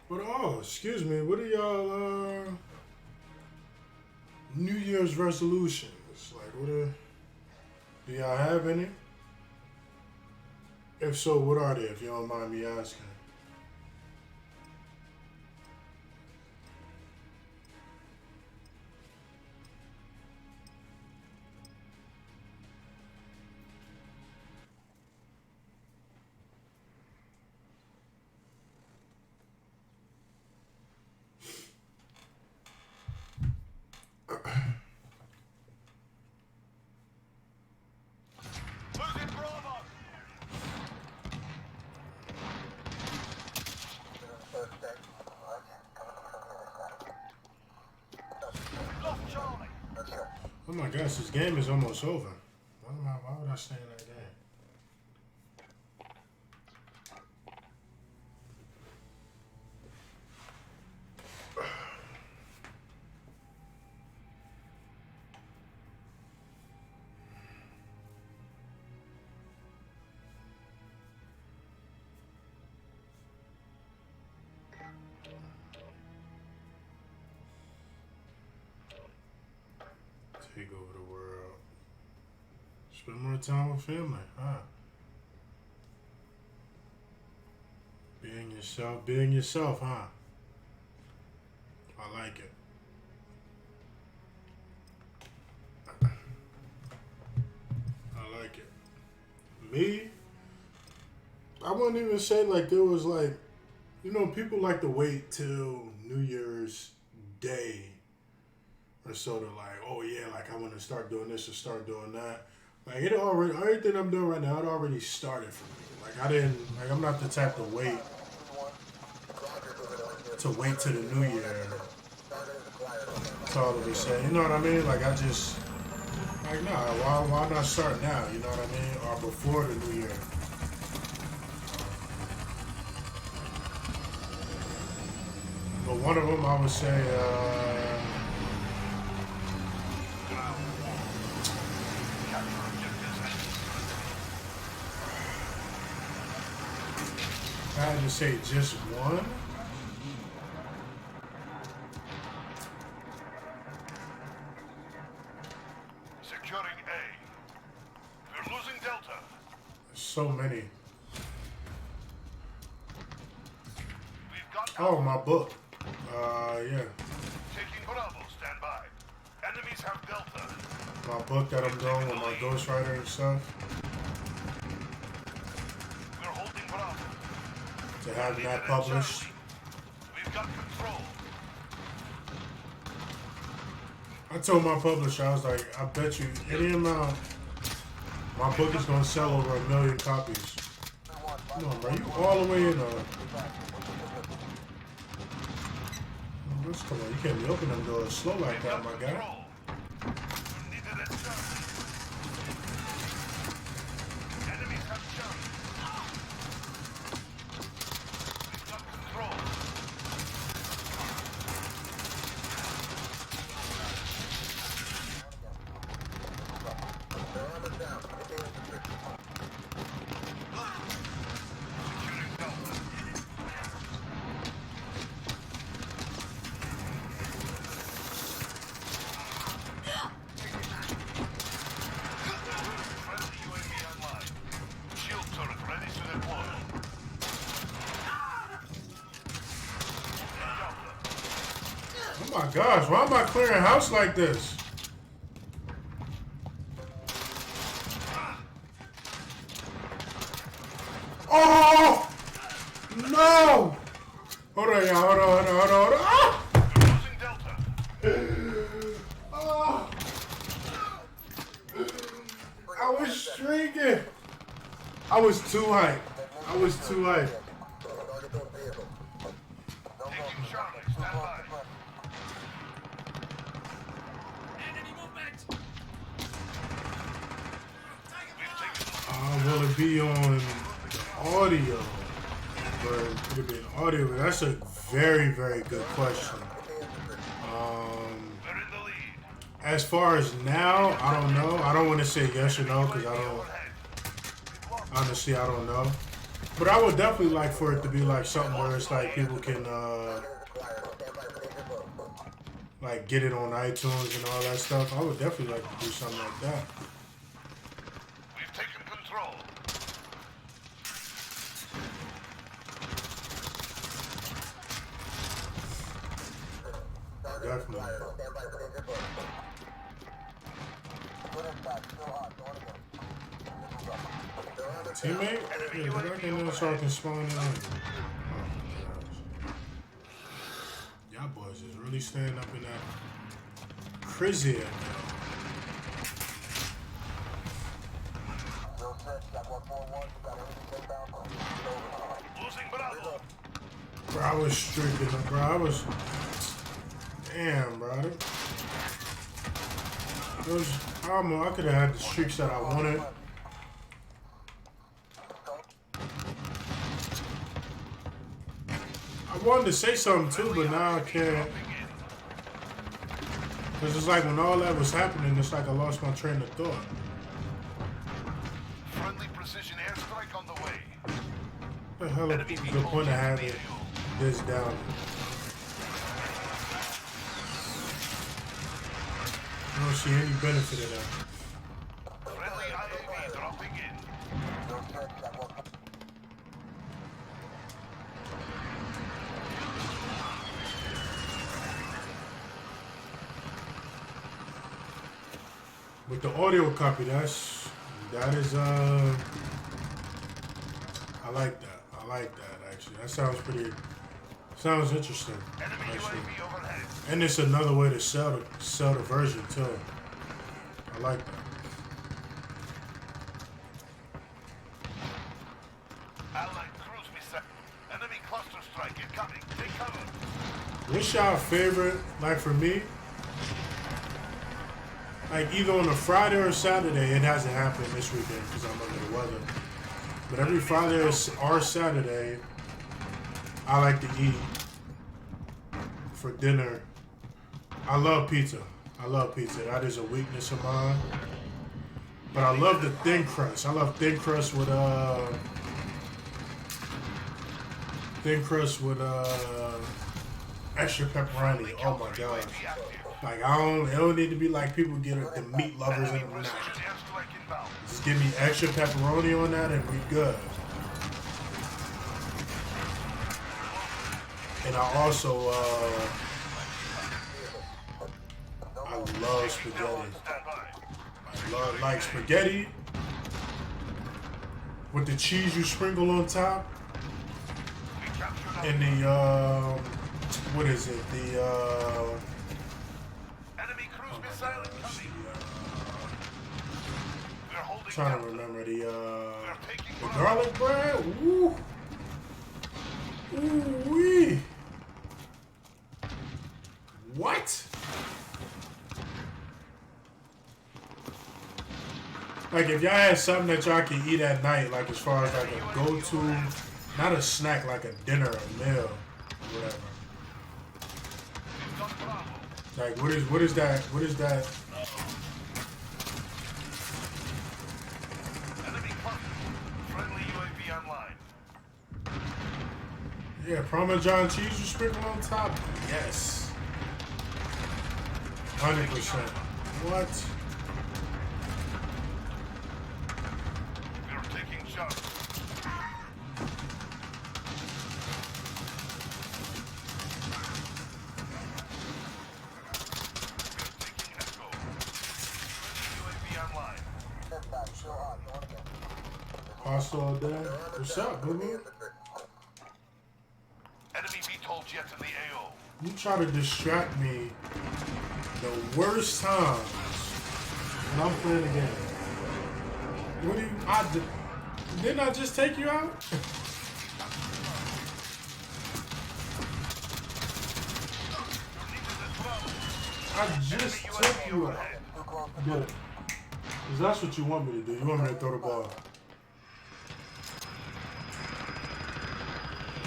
But oh, excuse me, what are y'all New Year's resolutions? Like, do y'all have any? If so, what are they, if you don't mind me asking? Losing Bravo. Lost Charlie. Oh my gosh, this game is almost over. Why would I stay in that game? Take over the world. Spend more time with family, huh? Being yourself, huh? I like it. I like it. Me, I wouldn't even say like there was like, people like to wait till New Year's Day or sort of like, oh yeah, like I want to start doing this or start doing that. Like it already, everything I'm doing right now, it already started for me. Like I'm not the type to wait to the new year to all of a sudden. You know what I mean? Like I just, like nah, why not start now? You know what I mean? Or before the new year. But one of them, I would say, had to say just one. Securing A. We're losing Delta. So many. We've got Oh, my book. Yeah. taking Bravo. Stand by. Enemies have Delta. My book that I'm doing with my ghostwriter and stuff. We're holding Bravo. To have that published. We've got control. I told my publisher, I was like, I bet you any amount, my book is going to sell over 1 million copies. Come on, bro. You all the way in Come on, you can't be opening them doors slow like that, my guy. Control. We needed a Charlie. Enemies have Charlie. We've got control. Securing Delta. Friendly UAV online. Shield turret ready to deploy. Oh my gosh, why am I clearing house like this? Oh! No! Hold on, y'all. Hold on. Ah! We're losing Delta. Oh! I was streaking. I was too hyped. Taking Charlie. Stand by. Enemy movement! We've taken Will it be on audio? But could it be an audio? That's a very, very good question. We're in the lead. As far as now, I don't know. I don't want to say yes or no because honestly, I don't know. But I would definitely like for it to be like something where it's like people can like get it on iTunes and all that stuff. I would definitely like to do something like that. We've taken control. Definitely. Teammate? Yeah, get back in there so I can spawn in. Oh my gosh. Y'all boys is really staying up in that crazy now. Losing Bravo. Bro, I was streaking up, bro. Damn, bro. I don't know, I could have had the streaks that I wanted. I wanted to say something too, but now I can't. Because it's like when all that was happening, it's like I lost my train of thought. Friendly precision airstrike on the way. What the hell is the point of having this down? I don't see any benefit of that. Friendly IAV dropping in. With the audio copy, that is I like that. I like that actually. That sounds interesting. Enemy Actually. UAV overhead. And it's another way to sell the version too. I like that. Allied cruise missile. Enemy cluster strike incoming. Take cover. What's y'all favorite? Like for me, like either on a Friday or Saturday. It hasn't happened this weekend because I'm under the weather. But every Friday or Saturday, I like to eat for dinner. I love pizza. That is a weakness of mine. But I love the thin crust. I love thin crust with Thin crust with extra pepperoni. Oh my gosh. Like it don't need to be like people get it, the meat lovers in them. Nah. Just give me extra pepperoni on that and we good. And I also I love spaghetti. I love like spaghetti with the cheese you sprinkle on top. And the what is it? The Enemy cruise missile incoming. We're holding trying down. to remember the garlic bread. Ooh, ooh wee. What? Like if y'all had something that y'all can eat at night, like as far as like a go-to, not a snack, like a dinner, a meal, whatever. Like what is that? What is that? Enemy contact. Friendly UAV online. Yeah, Parmesan cheese you sprinkle on top? Yes. 100%. What? We're taking shots. Pasta all day? What's up, boo boo? Enemy VTOL jet in the AO. You try to distract me the worst times when I'm playing the game. What do you? Didn't I just take you out? I just took you out. Good. Because that's what you want me to do. You want me to throw the ball.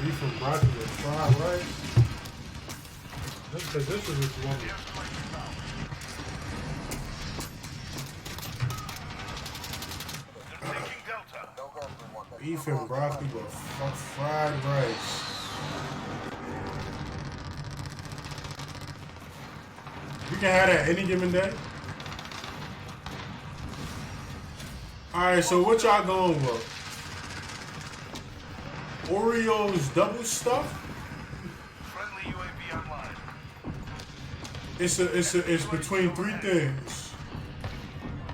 Beef and broccoli with fried rice. This is what you want me to do. Beef and broccoli with fried rice. You can have that any given day. Alright, so what y'all going with? Oreos double stuff? Friendly UAV online. It's between three things.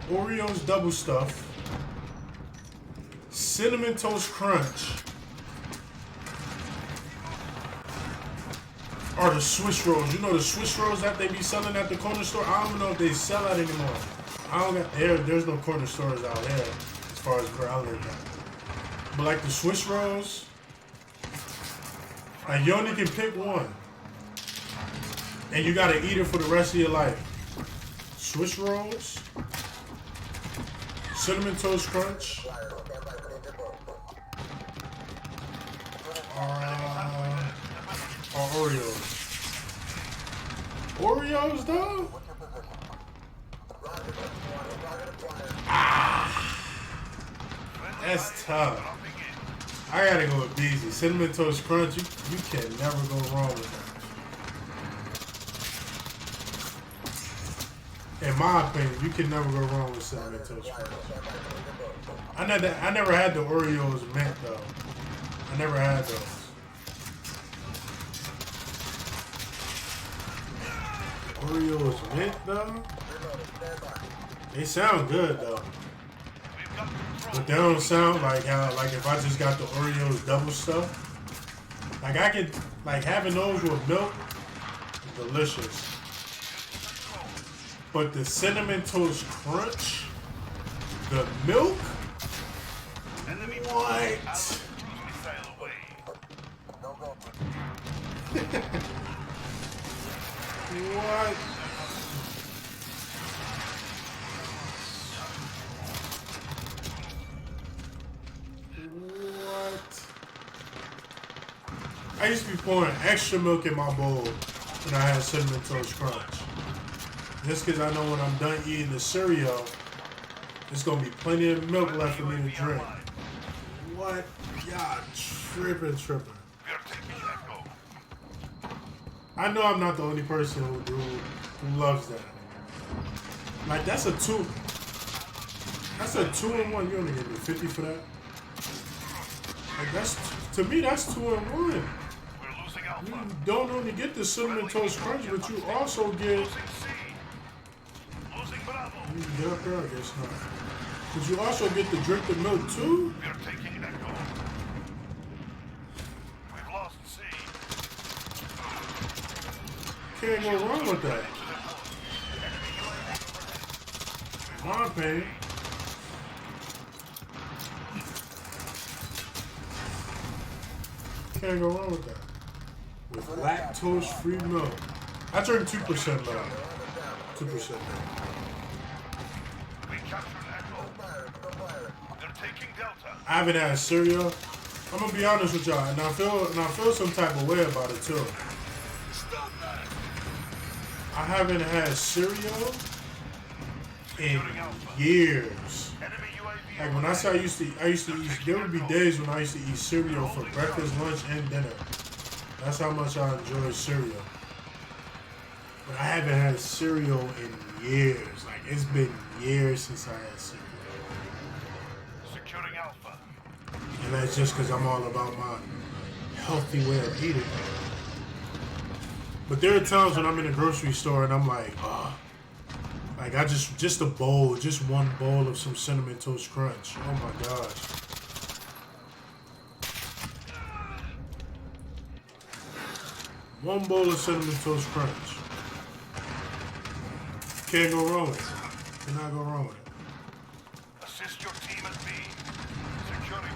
Oreos double stuff. Cinnamon Toast Crunch. Or the Swiss rolls. You know the Swiss rolls that they be selling at the corner store? I don't even know if they sell that anymore. I don't got there's no corner stores out there as far as where I live at. But like the Swiss rolls, like you only can pick one. And you gotta eat it for the rest of your life. Swiss rolls, Cinnamon Toast Crunch, or Oreos. Oreos though? That's tough. I gotta go with Beezy. Cinnamon Toast Crunch, you can never go wrong with that. In my opinion, you can never go wrong with Cinnamon Toast Crunch. I never had the Oreos mint though. I never had those. Oreos mint though? They sound good though. But they don't sound like how, like if I just got the Oreos double stuff. Like I could, like having those with milk, delicious. But the Cinnamon Toast Crunch, the milk, what? What? What? I used to be pouring extra milk in my bowl when I had Cinnamon Toast Crunch. Just because I know when I'm done eating the cereal, there's going to be plenty of milk left for me to drink. What? Y'all tripping. I know I'm not the only person who loves that. Like that's a 2-in-1. You only get me 50 for that. Like that's to me that's 2-in-1. We're losing Alpha. You don't only get the cinnamon toast crunch, but you also get. Losing C. Losing Bravo. You can get up there, I guess not. But you also get the drink the milk too. We're taking Echo. We've lost C. Can't go wrong with that. My pain. Can't go wrong with that. With lactose-free milk. I drink 2% milk. 2% milk. We captured Echo. They're taking Delta. I haven't had cereal. I'm gonna be honest with y'all, and I feel some type of way about it too. I haven't had cereal in years. Enemy UAV. Like when I say I used to eat. There would be days when I used to eat cereal for breakfast, lunch, and dinner. That's how much I enjoy cereal. But I haven't had cereal in years. Like it's been years since I had cereal. Securing Alpha. And that's just because I'm all about my healthy way of eating. But there are times when I'm in a grocery store and I'm like, like I just a bowl, just one bowl of some cinnamon toast crunch. Oh my gosh. One bowl of cinnamon toast crunch. Can't go wrong with it. Cannot go wrong with it. Assist your team at B. Securing A.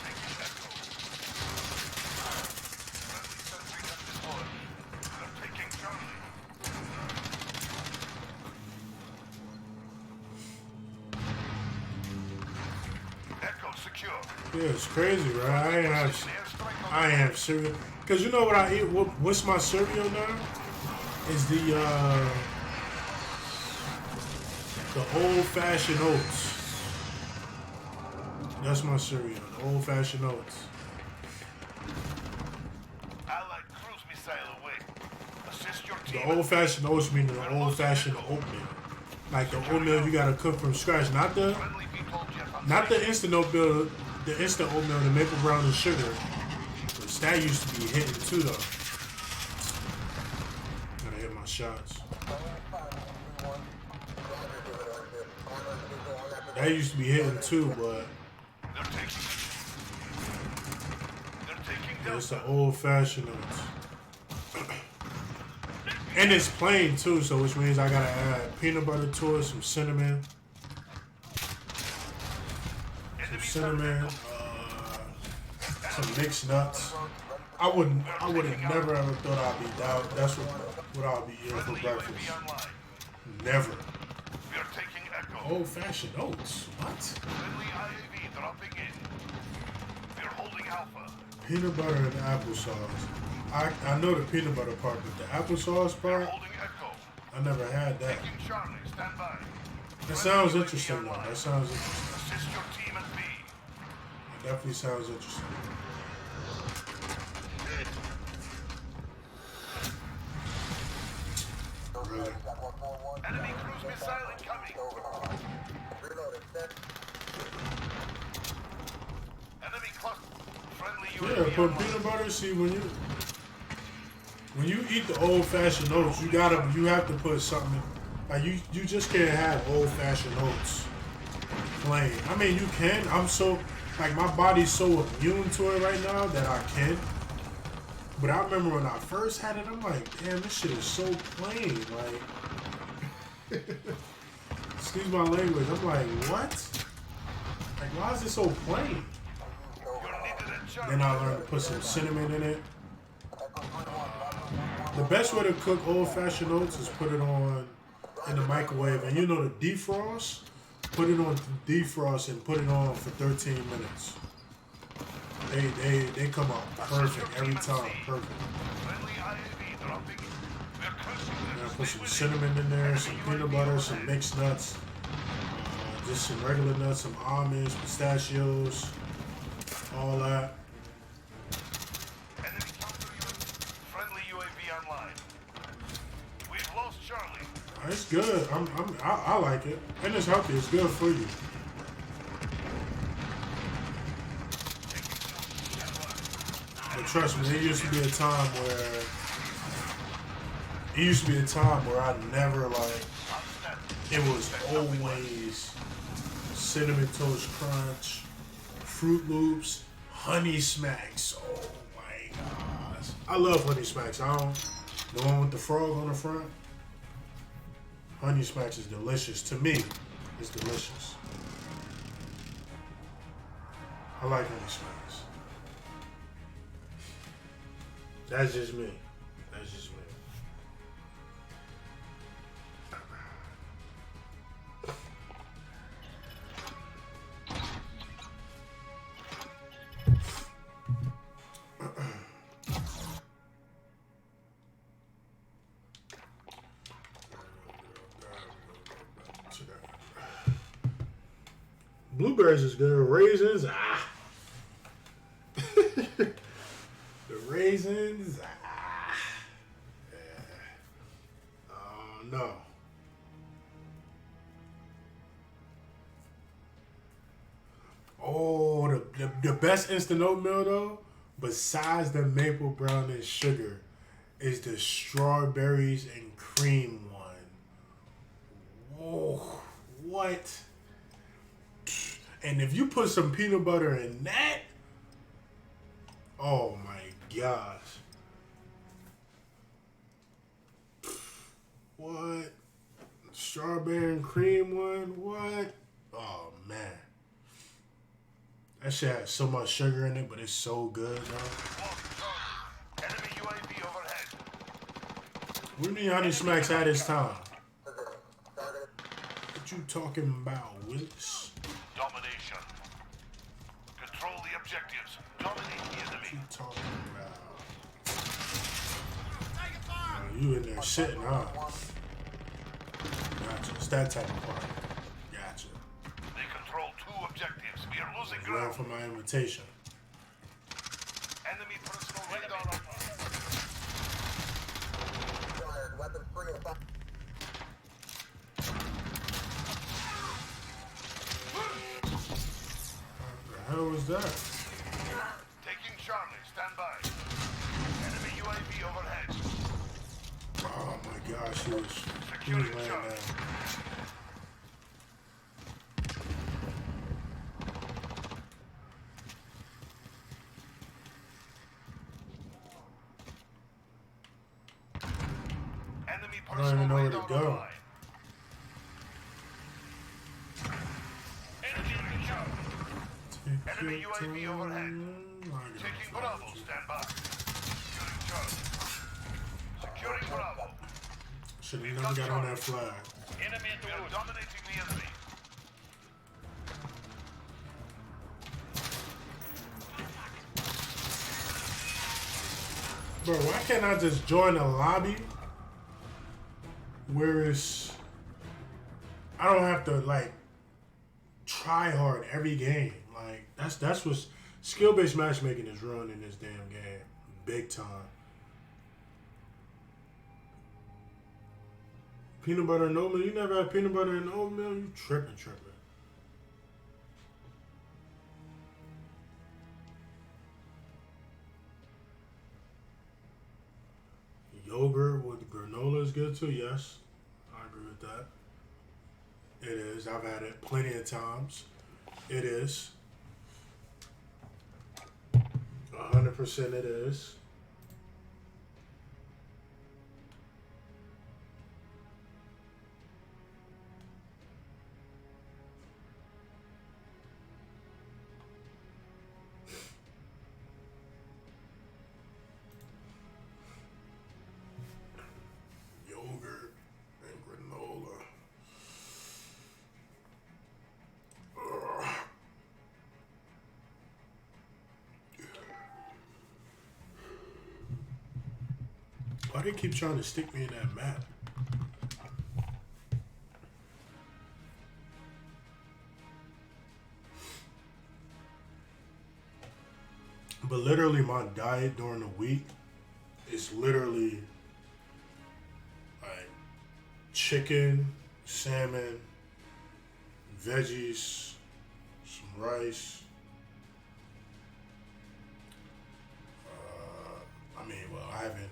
Taking Echo. Friendly sentry has deployed. They're taking Charlie. Echo secure. Yeah, it's crazy, right? I ain't have cereal. Cause you know what I eat? What's my cereal now? Is the old-fashioned oats. That's my cereal, the old-fashioned oats. Allied cruise missile away. Assist your team. The old-fashioned oats meaning the old-fashioned oatmeal. Like the oatmeal you gotta cook from scratch, not the instant oatmeal, the instant oatmeal, the maple brown and sugar. Which that used to be hitting too though. Gotta hit my shots. That used to be hitting too, but it's the old-fashioned oats. And it's plain too, so which means I gotta add peanut butter to it, some cinnamon, some mixed nuts. I would have never ever thought I'd be down. That's what I'll be eating for breakfast. Never. Old-fashioned oats. What? Peanut butter and applesauce. I know the peanut butter part, but the applesauce part, I never had that. That sounds interesting though. That sounds interesting. It definitely sounds interesting. Really. Enemy cruise missile incoming. Enemy cluster. Friendly Yeah, UAV put online. peanut butter. See, when you eat the old-fashioned oats, you have to put something. Like you just can't have old-fashioned oats plain. I mean, you can. I'm so like my body's so immune to it right now that I can. But I remember when I first had it, I'm like, damn, this shit is so plain. Like, excuse my language. I'm like, what? Like, why is it so plain? Then I learned to put some cinnamon in it. The best way to cook old-fashioned oats is put it on in the microwave. And you know the defrost? Put it on defrost and put it on for 13 minutes. They come out perfect every time. Perfect. And I put some cinnamon in there, some peanut butter, some mixed nuts, just some regular nuts, some almonds, pistachios, all that. online. We've lost Charlie. It's good. I like it, and it's healthy. It's good for you. But trust me, there used to be a time where I never like. It was always Cinnamon Toast Crunch, Fruit Loops, Honey Smacks. Oh my gosh, I love Honey Smacks. The one with the frog on the front. Honey Smacks is delicious. To me, it's delicious. I like Honey Smacks. That's just me. That's just me. Blueberries is good. Raisins, the raisins, yeah. No. Oh, the best instant oatmeal though, besides the maple brown and sugar, is the strawberries and cream one. Oh, what? And if you put some peanut butter in that, oh my gosh. What? Strawberry and cream one? What? Oh man. That shit has so much sugar in it, but it's so good, though. Enemy UAV overhead. We need Honey Smacks at this time. What you talking about, Willis? Domination. Control the objectives. Dominate the What enemy. you talking about? Oh, you in there sitting, huh? Gotcha. It's that type of party. Gotcha. They control 2 objectives. We are losing Waiting ground. for my invitation. Enemy personal radar on. What the hell was that? Taking Charlie. Stand by. Enemy UAV overhead. Oh my gosh, he was laying down. Enemy I don't even personal know where radar to go. online. Enemy UAV overhead. Taking Bravo. Stand by. Securing Charlie. Securing Bravo. Should have never got on that flag. Enemy at the We are woods. dominating the enemy. Bro, why can't I just join a lobby where it's I don't have to like try hard every game. Like that's what's skill based matchmaking is ruining this damn game. Big time. Peanut butter and oatmeal. You never had peanut butter and oatmeal? You tripping. Yogurt with granola is good too. Yes, I agree with that. It is. I've had it plenty of times. It is. 100% it is. Yogurt and granola. Ugh. Why they keep trying to stick me in that map? But literally my diet during the week is literally chicken, salmon, veggies, some rice. I haven't.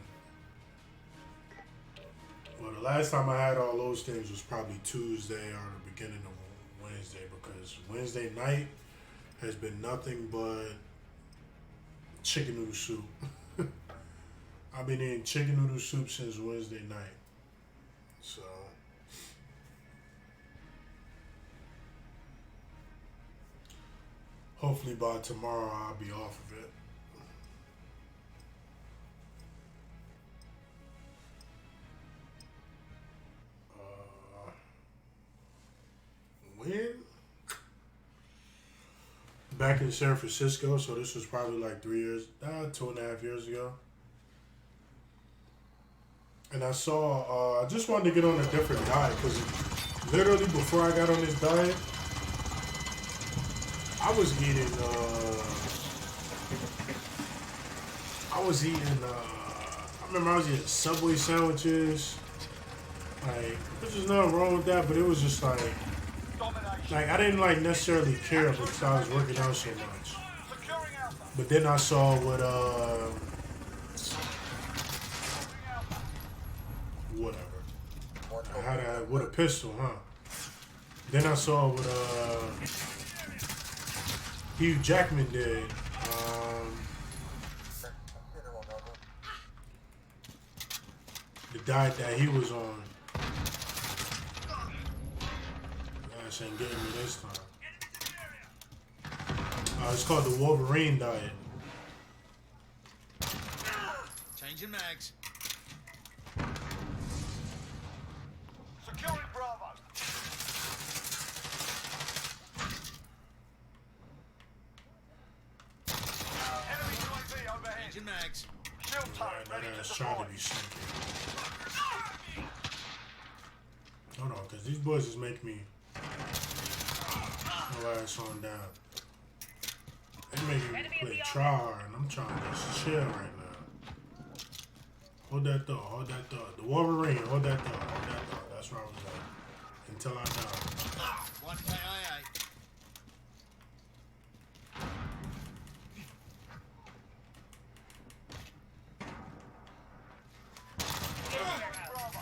Well, the last time I had all those things was probably Tuesday or the beginning of Wednesday, because Wednesday night has been nothing but chicken noodle soup. I've been eating chicken noodle soup since Wednesday night. So hopefully by tomorrow I'll be off of it. When? Back in San Francisco, so this was probably like 2.5 years ago. And I saw, I just wanted to get on a different diet, because literally before I got on this diet, I was eating, I remember I was eating Subway sandwiches. Like, there's just nothing wrong with that, but it was just like I didn't like necessarily care because I was working out so much. But then I saw what, whatever. I had with a pistol, huh? Then I saw what, Hugh Jackman did. The diet that he was on. Gosh, ain't getting me this time. It's called the Wolverine diet. Changing mags. Securing Bravo. Enemy UAV overhead. Changing mags. Shield turret Right, ready that's to trying deploy. to be sneaky. Hold on, because these boys just make me my ass on down. They make me play try hard, and I'm trying to just chill right now. Hold that thought, hold that thought. The Wolverine, hold that thought, hold that thought. That's where I was at. Until I die. One KIA. Bravo.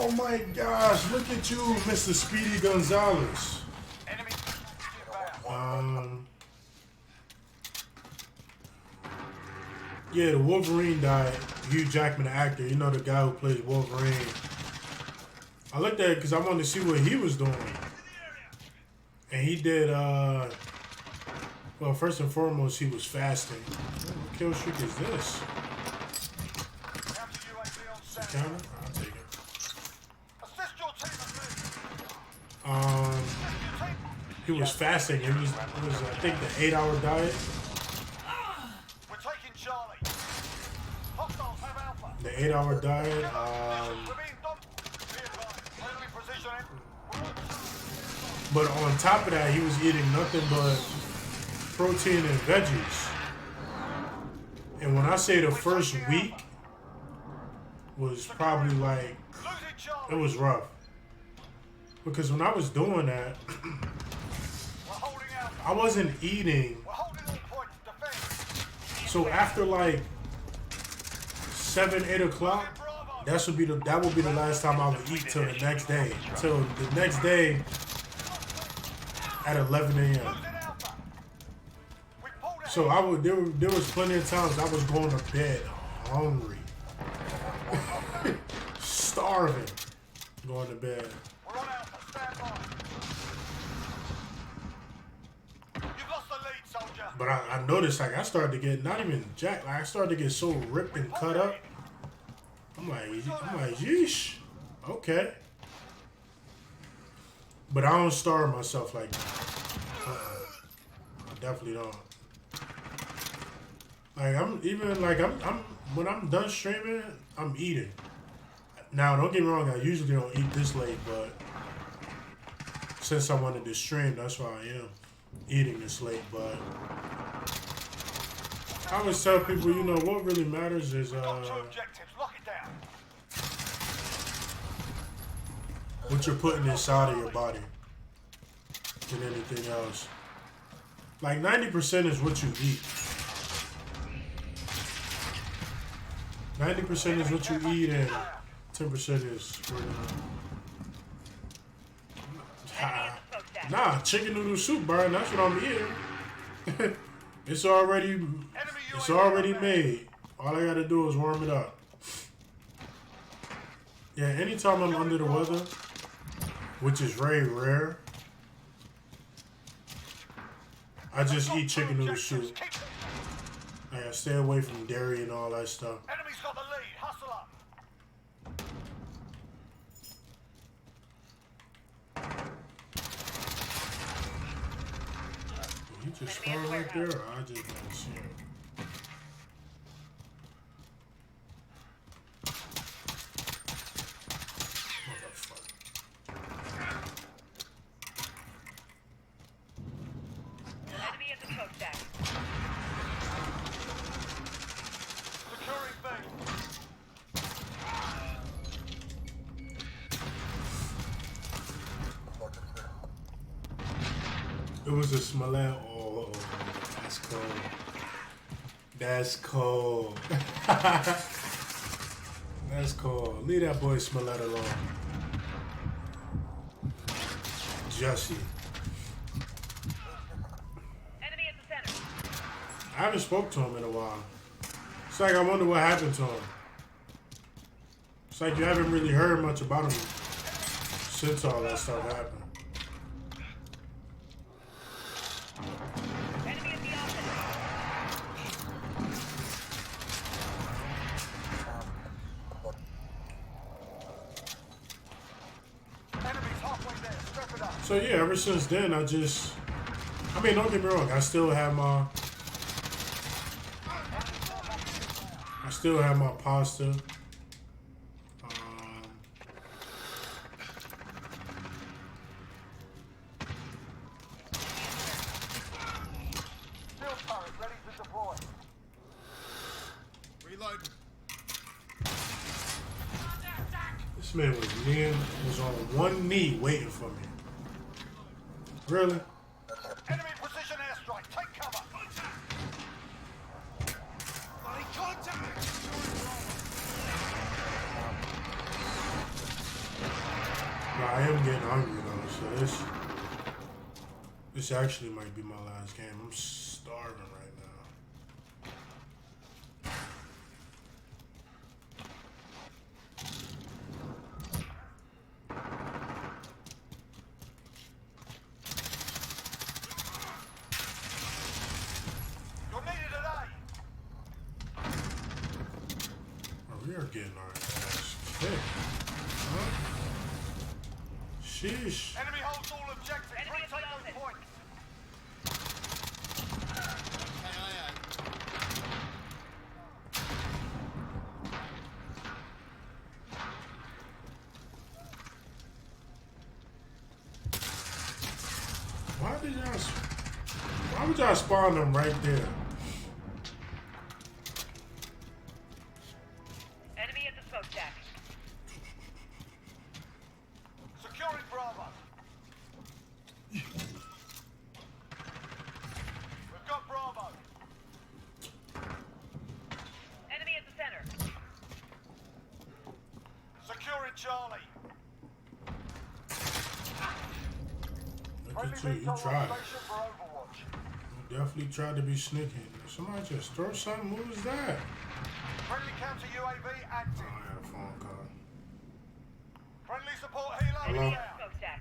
Oh my gosh, look at you, Mr. Speedy Gonzalez. Enemy inbound. Yeah, the Wolverine died. Hugh Jackman, the actor, you know, the guy who plays Wolverine. I looked at it because I wanted to see what he was doing. And he did, well, first and foremost, he was fasting. What kill streak is this? Counter UAV on set. Counter? I'll take it. Assist your team and move. Um, Assist your team. he was fasting. It was I think, the 8-hour diet. We're taking Charlie. Hostiles have Alpha. The 8-hour diet. We're being dumped. Be advised. Enemy positioning. We're on. But on top of that, he was eating nothing but protein and veggies. And when I say the first week was probably like, Losing Charlie. it was rough. Because when I was doing that, We're holding Alpha. I wasn't eating. We're holding all points. Defend. So after like 7, 8 o'clock, that would be the last time I would eat till the next day. Till the next day at 11 a.m. Losing Alpha. We pulled ahead. So there was plenty of times I was going to bed hungry, starving, going to bed. We're on Alpha. Stand by. You've lost the lead, soldier. But I noticed, like, I started to get not even jacked. Like, I started to get so ripped and cut up. I'm like, yeesh, okay. But I don't starve myself like that. I definitely don't. Like, I'm when I'm done streaming, I'm eating. Now, don't get me wrong, I usually don't eat this late, but since I wanted to stream, that's why I am eating this late. But I always tell people, you know, what really matters is Got 2 objectives. Lock it down. what you're putting inside of your body than anything else. Like 90% is what you eat. 90% is what you eat, and 10% is where nah, chicken noodle soup, bro. That's what I'm eating. It's already made. All I gotta do is warm it up. Yeah, anytime I'm under the weather, which is very rare, I just eat chicken noodle soup. Like, I stay away from dairy and all that stuff. Enemy's got the lead. Hustle up. He just spawned right there, or I just didn't see him. Enemy at the smokestack. Securing B. It was a Smollett. Oh, that's cold. That's cold. That's cold. Leave that boy Smollett alone. Jussie. Enemy at the center. I haven't spoke to him in a while. It's like I wonder what happened to him. It's like you haven't really heard much about him since all that stuff happened. Enemy at the offense. Enemy's halfway there. Strap it up. So yeah, ever since then, I mean, don't get me wrong, I still have my pasta. Steel turret ready to deploy. Reload. This man was on one knee waiting for me. Really? Enemy precision airstrike. Take cover. Nah, I am getting hungry though, so this actually might be my last game. I'm starving right now. You're needed at A. Oh, we are getting our ass kicked. Huh? Sheesh. Enemy holds all objectives. Enemy at the Retake those offense. points. Why would y'all spawn them right there? Enemy at the smokestack. Securing Bravo. We've got Bravo. Enemy at the center. Securing Charlie. Look at you, Friendly you VTOL tried. on station for Overwatch. You definitely tried to be sneaky. Somebody just throw something. Who was that? Friendly counter UAV Oh, active. I had a phone call. Friendly support healer Hello? down. Smokestack.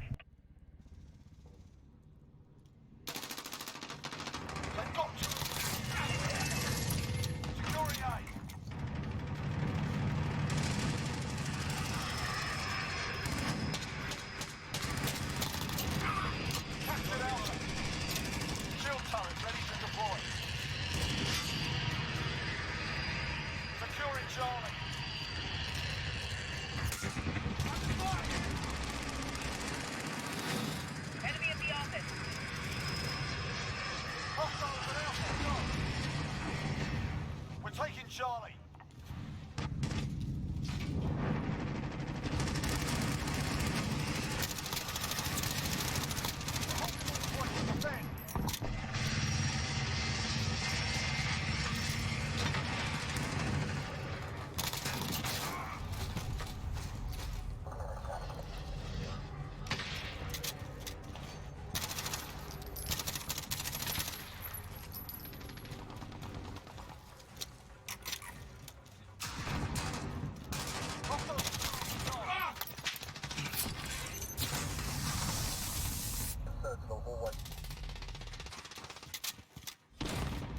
They've got you. Securing A. Captured Alpha. Shield turret ready to deploy. Securing Charlie. Charlie.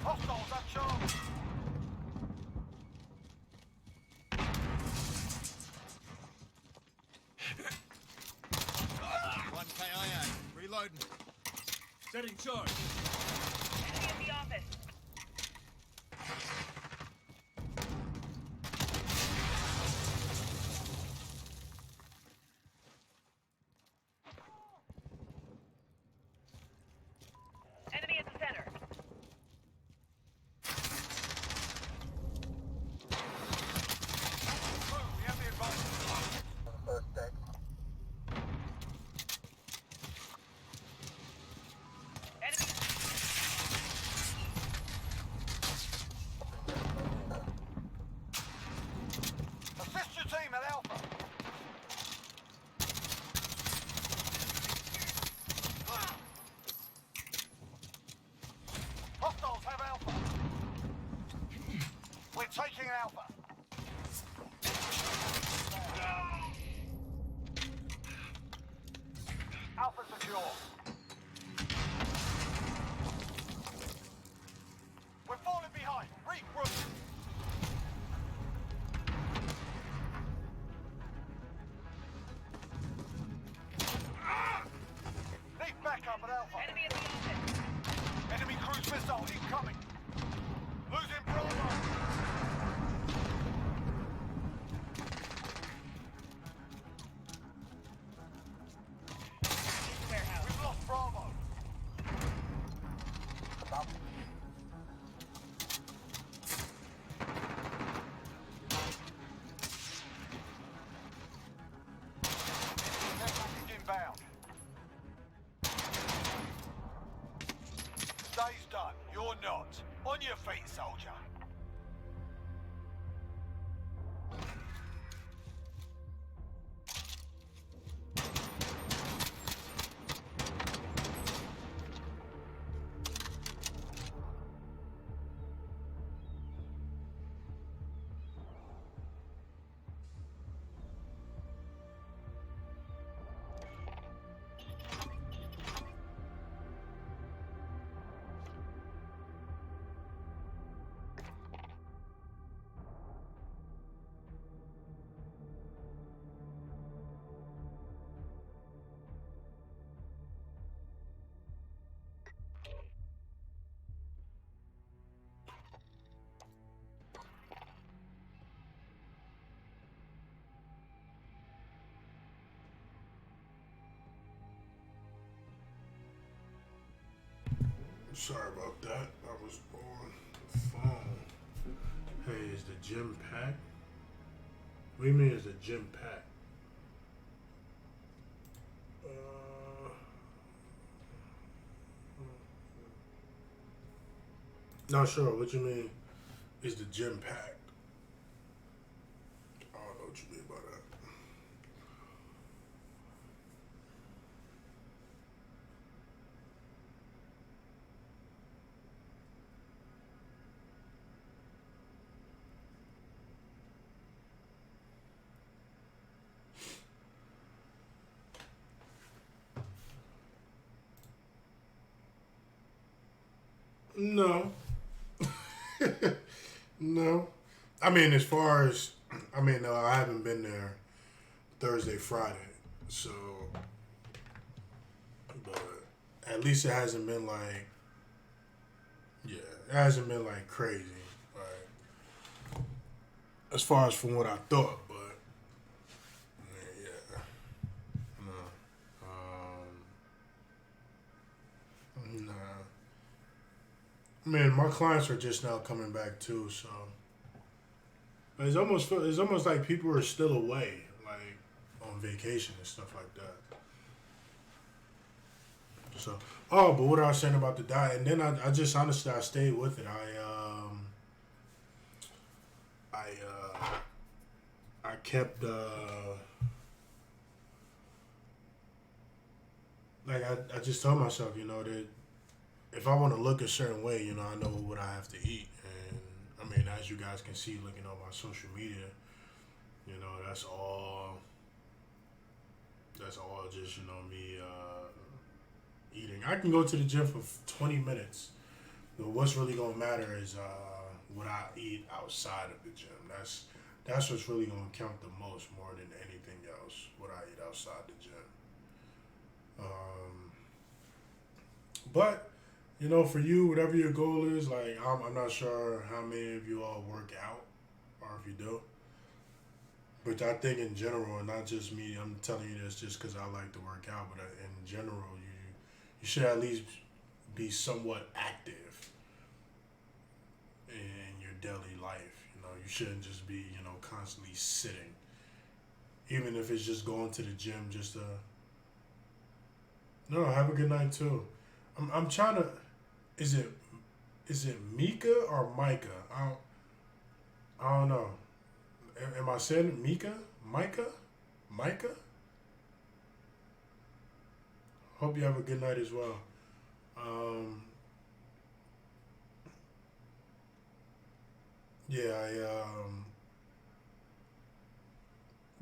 Hostiles at Charlie. One KIA. Reloading. Setting charge. Enemy in the office. Enemy at the center. Move, we have the advantage. Enemy. Assist your team at Alpha. Hostiles have Alpha. We're taking Alpha. Alpha secure. We're falling behind. Regroup. Need backup at Alpha. Enemy in the office. Enemy cruise missile incoming. Losing Bravo. Warehouse. We've lost Bravo. Net package inbound. Day's done. You're not. On your feet, soldier. Sorry about that. I was on the phone. Hey, is the gym packed? What do you mean is the gym packed? Not sure. What you mean is the gym packed? I don't know what you mean by that. No. No. I mean, as far as, no, I haven't been there Thursday, Friday. So, but at least it hasn't been like, yeah, it hasn't been like crazy. Like, as far as from what I thought, but, yeah. No. Nah. Man, my clients are just now coming back too, so It's almost like people are still away, like on vacation and stuff like that. So, oh, but what I was saying about the diet, and then I just honestly I stayed with it. I I kept like I just told myself, you know, that if I want to look a certain way, you know, I know what I have to eat, and I mean, as you guys can see, looking on my social media, you know, that's all just you know me eating. I can go to the gym for 20 minutes. But what's really gonna matter is what I eat outside of the gym. That's what's really gonna count the most, more than anything else. What I eat outside the gym. But you know, for you, whatever your goal is, like I'm not sure how many of you all work out, or if you do. But I think in general, and not just me, I'm telling you this just because I like to work out. But in general, you should at least be somewhat active in your daily life. You know, you shouldn't just be constantly sitting. Even if it's just going to the gym, just to no, have a good night too. I'm trying to. Is it Mika or Micah? I don't know. Am I saying it Mika? Micah? Micah? Hope you have a good night as well. Yeah,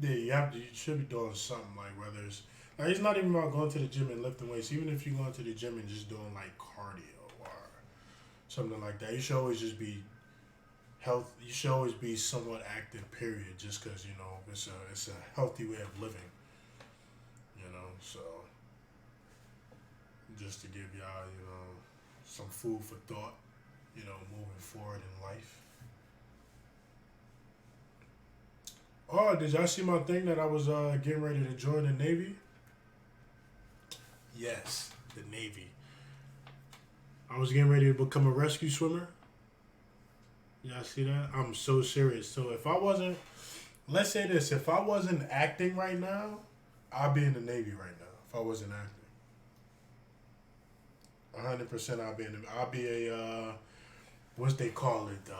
yeah, you should be doing something like whether it's not even about going to the gym and lifting weights. Even if you're going to the gym and just doing like cardio or something like that, you should always just be health. You should always be somewhat active. Period. Just because it's a healthy way of living. You know, so just to give y'all some food for thought. Moving forward in life. Oh, did y'all see my thing that I was getting ready to join the Navy? Yes, the Navy. I was getting ready to become a rescue swimmer. Y'all see that? I'm so serious. So if I wasn't, let's say this, if I wasn't acting right now, I'd be in the Navy right now. If I wasn't acting. 100% I'll be a, what's they call it?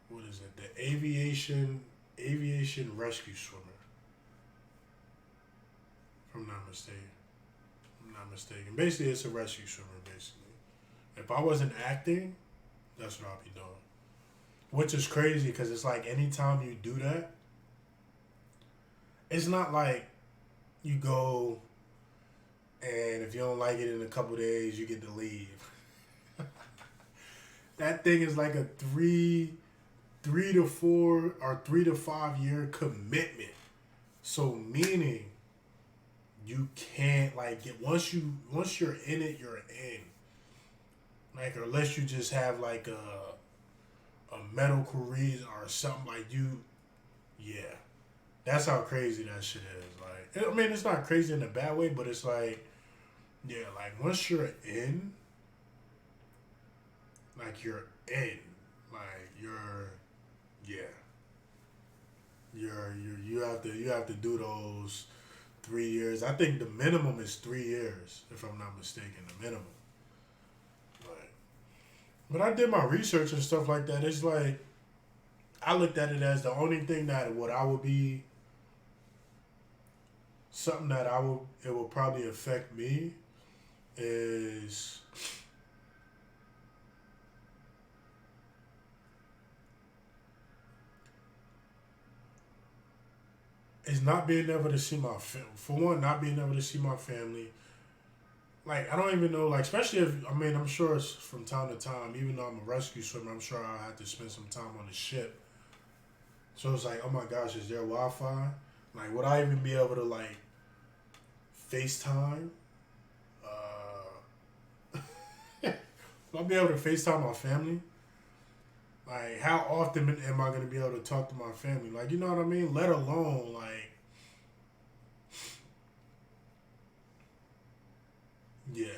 What is it? The aviation rescue swimmer. If I'm not mistaken. Basically, it's a rescue swimmer. Basically, if I wasn't acting, that's what I'll be doing. Which is crazy because it's like anytime you do that, it's not like you go and if you don't like it in a couple days, you get to leave. That thing is like a three to 4 or 3 to 5 year commitment. So meaning you can't like get once you're in it, you're in. Like unless you just have like a medical reason or something like you, yeah. That's how crazy that shit is. Like I mean, it's not crazy in a bad way, but it's like, yeah, like once you're in, like you're in, like yeah. You have to do those 3 years. I think the minimum is 3 years, if I'm not mistaken. The minimum. But I did my research and stuff like that. It's like I looked at it as the only thing that I would be something that it will probably affect me is not being able to see not being able to see my family. Like I don't even know, like especially if I'm sure it's from time to time. Even though I'm a rescue swimmer, I'm sure I'll have to spend some time on the ship. So it's like, oh my gosh, is there Wi-Fi? Like, would I even be able to like FaceTime? Will I be able to FaceTime my family? Like, how often am I going to be able to talk to my family? Like, you know what I mean? Let alone, like, yeah.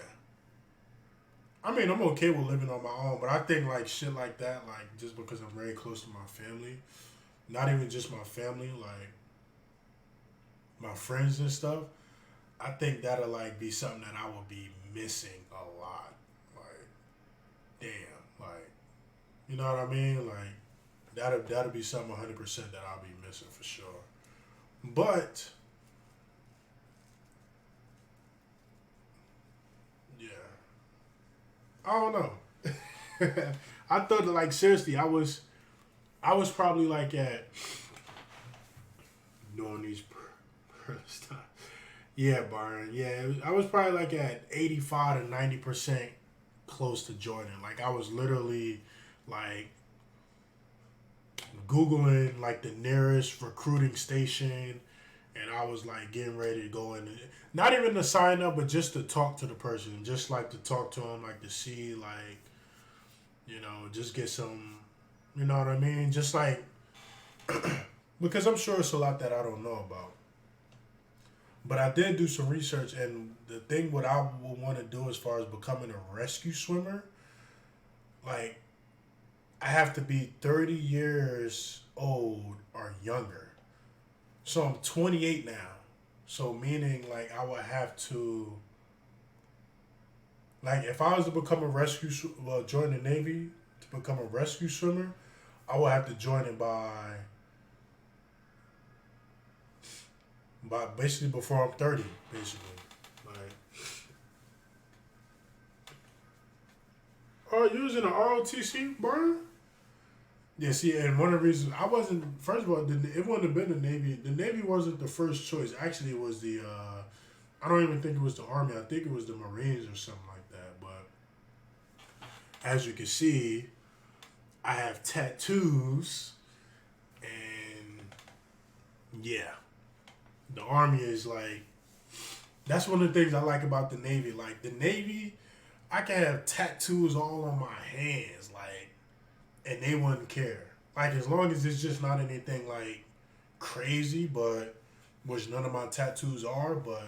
I mean, I'm okay with living on my own, but I think like shit like that, like just because I'm very close to my family, not even just my family, like my friends and stuff. I think that'll like be something that I will be missing a lot. Like, damn, like you know what I mean? Like that'll be something 100% that I'll be missing for sure. But yeah, I don't know. I thought that, like seriously, I was probably like at doing these stuff. Yeah, Byron. Yeah, I was probably like at 85 to 90% close to joining. Like I was literally like Googling like the nearest recruiting station, and I was like getting ready to go in. Not even to sign up, but just to talk to the person, just like to talk to them, like to see like just get some, you know what I mean? Just like because I'm sure it's a lot that I don't know about. But I did do some research, and the thing what I would want to do as far as becoming a rescue swimmer, like I have to be 30 years old or younger. So I'm 28 now. So meaning like I would have to, like if I was to become a well, join the Navy to become a rescue swimmer, I would have to join it by basically before I'm 30, basically. Like, oh, you was in the ROTC, Brian? Yeah, see, and one of the reasons I wasn't, first of all, it wouldn't have been the Navy. The Navy wasn't the first choice. Actually, it was I don't even think it was the Army. I think it was the Marines or something like that. But as you can see, I have tattoos, and yeah, the Army is like, that's one of the things I like about the Navy. Like, the Navy, I can have tattoos all on my hands, like, and they wouldn't care. Like, as long as it's just not anything, like, crazy, but, which none of my tattoos are, but,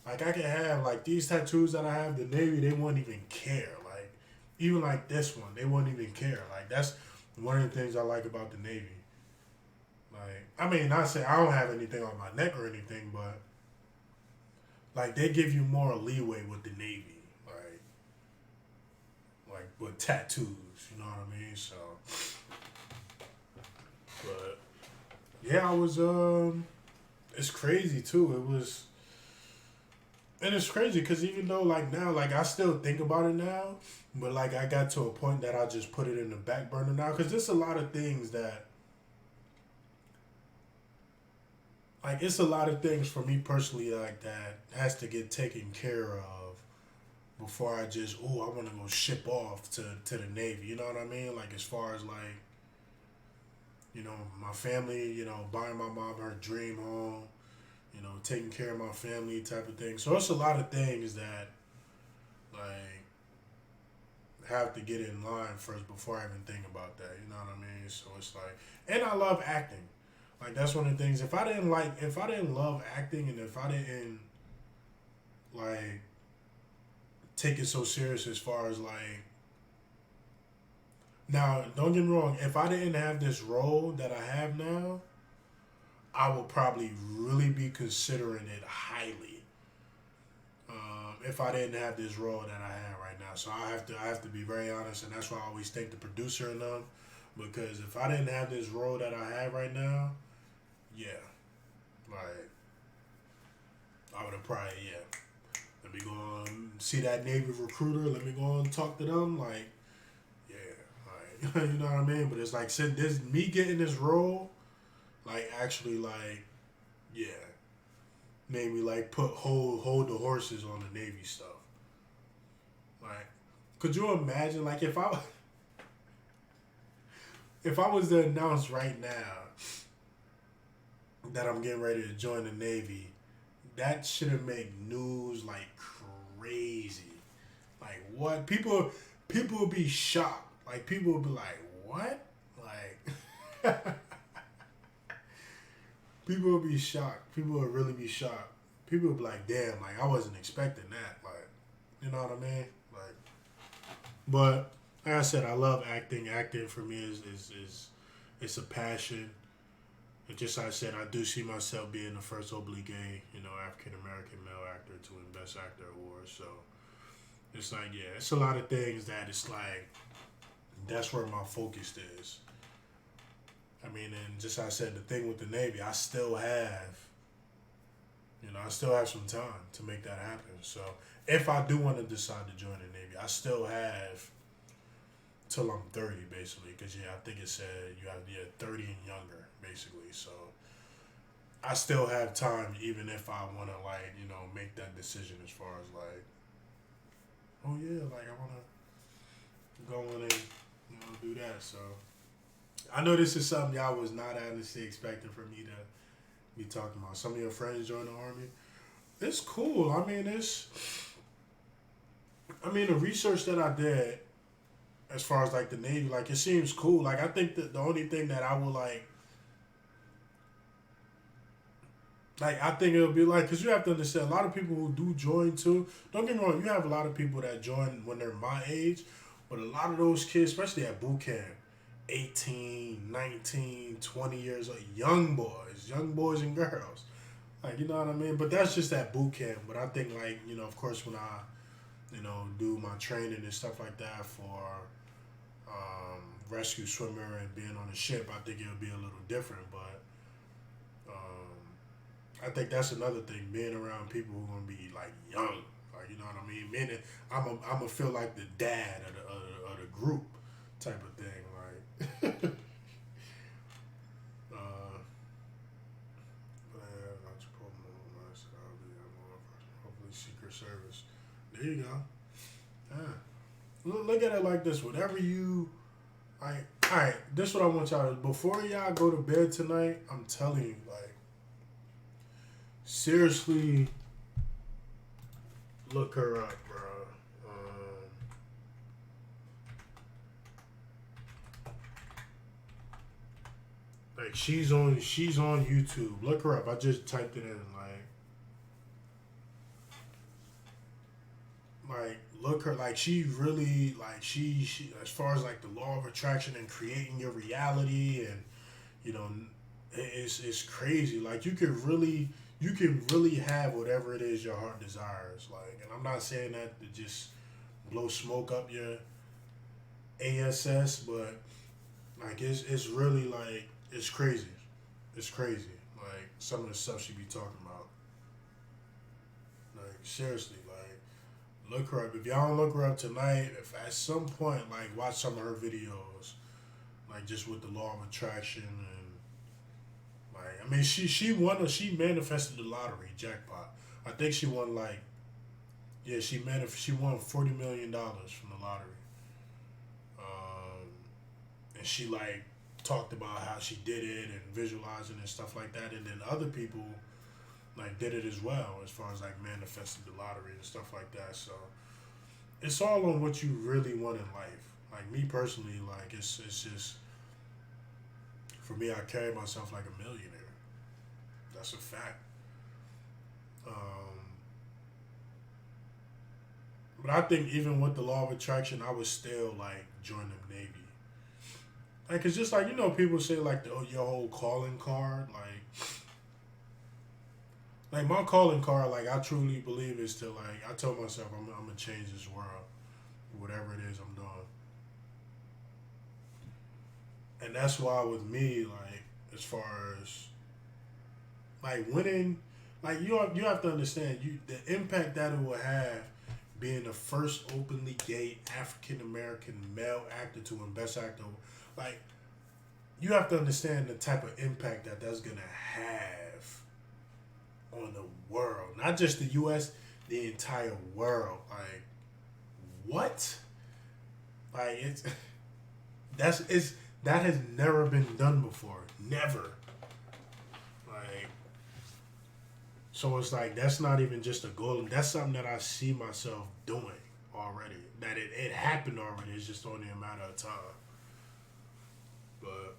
like, I can have, like, these tattoos that I have, the Navy, they wouldn't even care. Like, even, like, this one, they wouldn't even care. Like, that's one of the things I like about the Navy. Like, I mean, not say I don't have anything on my neck or anything, but, like, they give you more leeway with the Navy. Like with tattoos, you know what I mean? So, but yeah, I was it's crazy too. And it's crazy because even though like now, like I still think about it now, but like I got to a point that I just put it in the back burner now because there's a lot of things that, like it's a lot of things for me personally like that has to get taken care of before I just I want to go ship off to the Navy. You know what I mean? Like as far as like my family, buying my mom her dream home, taking care of my family type of thing. So it's a lot of things that like have to get in line first before I even think about that. You know what I mean? So it's like, and I love acting. Like that's one of the things. If I didn't love acting, and if I didn't like take it so serious as far as like, now don't get me wrong, if I didn't have this role that I have now, I would probably really be considering it highly, if I didn't have this role that I have right now. So I have to be very honest, and that's why I always thank the producer enough, because if I didn't have this role that I have right now, yeah, like I would have probably let me go and see that Navy recruiter. Let me go and talk to them. Like, yeah, like you know what I mean. But it's like since this me getting this role, like actually like, yeah, made me like hold the horses on the Navy stuff. Like, could you imagine like if I was to announce right now that I'm getting ready to join the Navy, that should have made news like crazy. Like what? People would be shocked. Like people would be like, what? Like people would be shocked. People would really be shocked. People would be like, damn, like I wasn't expecting that. Like, you know what I mean? Like But like I said, I love acting. Acting for me is it's a passion. And just like I said, I do see myself being the first openly gay, African American male actor to win Best Actor award. So it's like, yeah, it's a lot of things that it's like that's where my focus is. I mean, and just like I said, the thing with the Navy, I still have, I still have some time to make that happen. So if I do want to decide to join the Navy, I still have till I'm 30, basically. Because, yeah, I think it said you have, 30 and younger, basically. So I still have time, even if I want to, like, make that decision as far as, like, oh, yeah, like, I want to go in and, do that. So I know this is something y'all was not honestly expecting for me to be talking about. Some of your friends join the Army. It's cool. I mean, the research that I did as far as, like, the Navy, like, it seems cool. Like, I think that the only thing that I would, like, I think it'll be like, because you have to understand, a lot of people who do join too, don't get me wrong, you have a lot of people that join when they're my age, but a lot of those kids, especially at boot camp, 18, 19, 20 years old, young boys and girls. Like, you know what I mean? But that's just at boot camp. But I think, like, of course, when I, do my training and stuff like that for rescue swimmer and being on a ship, I think it'll be a little different. But I think that's another thing, being around people who are going to be, like, young. Like, you know what I mean? Meaning, I'm going to feel like the dad of the group type of thing. Hopefully Secret Service. There you go. Yeah. Look at it like this. Whatever you like. All right. This is what I want y'all to do. Before y'all go to bed tonight, I'm telling you, like, seriously, look her up, bro. Like, she's on YouTube. Look her up. I just typed it in. Like look her, like, she really, like, she as far as, like, the law of attraction and creating your reality, and it's crazy. Like, you can really have whatever it is your heart desires. Like, and I'm not saying that to just blow smoke up your ass, but, like, it's really, like, it's crazy. It's crazy. Like, some of the stuff she be talking about. Like, seriously, like, look her up. If y'all don't look her up tonight, if at some point, like, watch some of her videos, like, just with the law of attraction, and, like, I mean, she manifested the lottery jackpot. I think she won, like, yeah, she won $40 million from the lottery. And she, like, talked about how she did it and visualizing and stuff like that, and then other people, like, did it as well, as far as, like, manifesting the lottery and stuff like that. So it's all on what you really want in life. Like, me personally, like, it's just, for me, I carry myself like a millionaire. That's a fact. But I think even with the law of attraction, I would still, like, join the Navy. Like, it's just like, people say, like, your whole calling card, like, my calling card, like, I truly believe is to, like, I told myself I'm going to change this world, whatever it is I'm doing. And that's why with me, like, as far as, like, winning, like, you have to understand, the impact that it will have being the first openly gay African-American male actor to win Best Actor. Like, you have to understand the type of impact that that's going to have on the world. Not just the U.S., the entire world. Like, what? Like, that has never been done before. Never. Like, so it's like, that's not even just a goal. That's something that I see myself doing already. That it happened already. It's just only a matter of time. But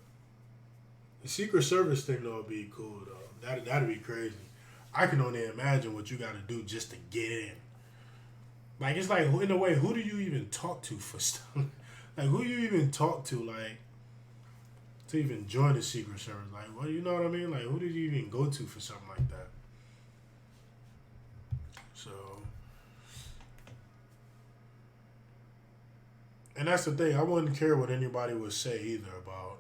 the Secret Service thing, though, would be cool, though. That'd be crazy. I can only imagine what you got to do just to get in. Like it's like in a way, who do you even talk to for stuff? Like who do you even talk to like to even join the Secret Service? Like well, you know what I mean? Like who did you even go to for something like that? So, and that's the thing. I wouldn't care what anybody would say either about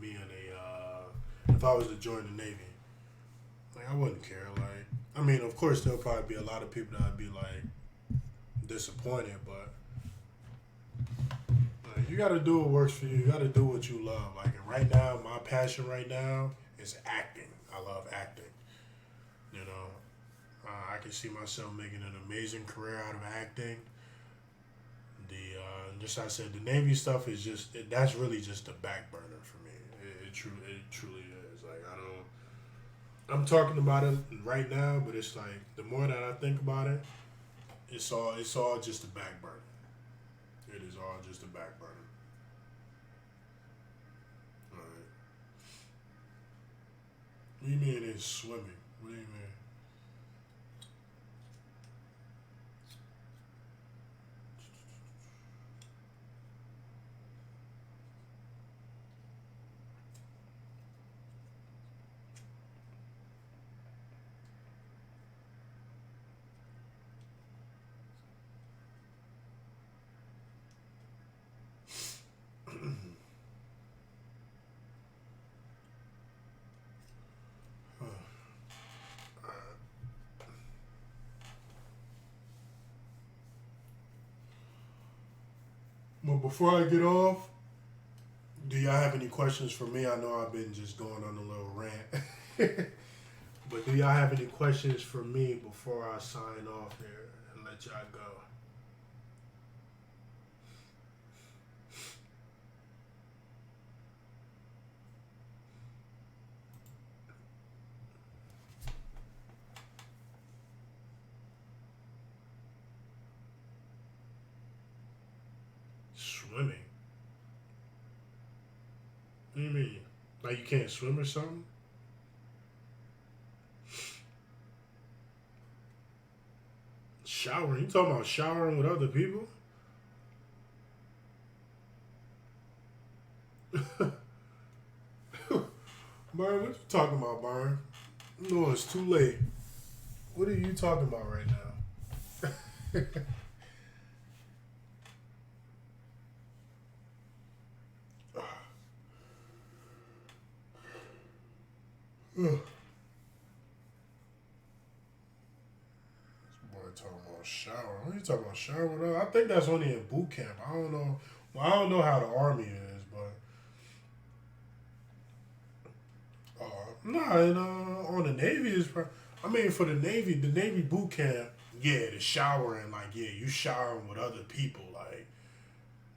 me and if I was to join the Navy. Like I wouldn't care. Like I mean, of course there'll probably be a lot of people that'd be like disappointed, but like, you got to do what works for you. You got to do what you love. Like and right now, my passion right now is acting. I love acting. You know, I can see myself making an amazing career out of acting. Just like I said, the Navy stuff is that's really just a back burner for me. It truly is. Like I'm talking about it right now, but it's like the more that I think about it, it's all just a back burner. It is all just a back burner. All right. What do you mean it's swimming? What do you mean? Well, before I get off, do y'all have any questions for me? I know I've been just going on a little rant. But do y'all have any questions for me before I sign off here and let y'all go? Swimming? What do you mean? Like you can't swim or something? Showering? You talking about showering with other people? Byron, what you talking about, Byron? No, it's too late. What are you talking about right now? Boy talking about shower. What are you talking about shower? I think that's only in boot camp. I don't know. Well, I don't know how the army is, but nah. And on the Navy is. I mean, for the Navy boot camp, yeah, the showering, like yeah, you showering with other people, like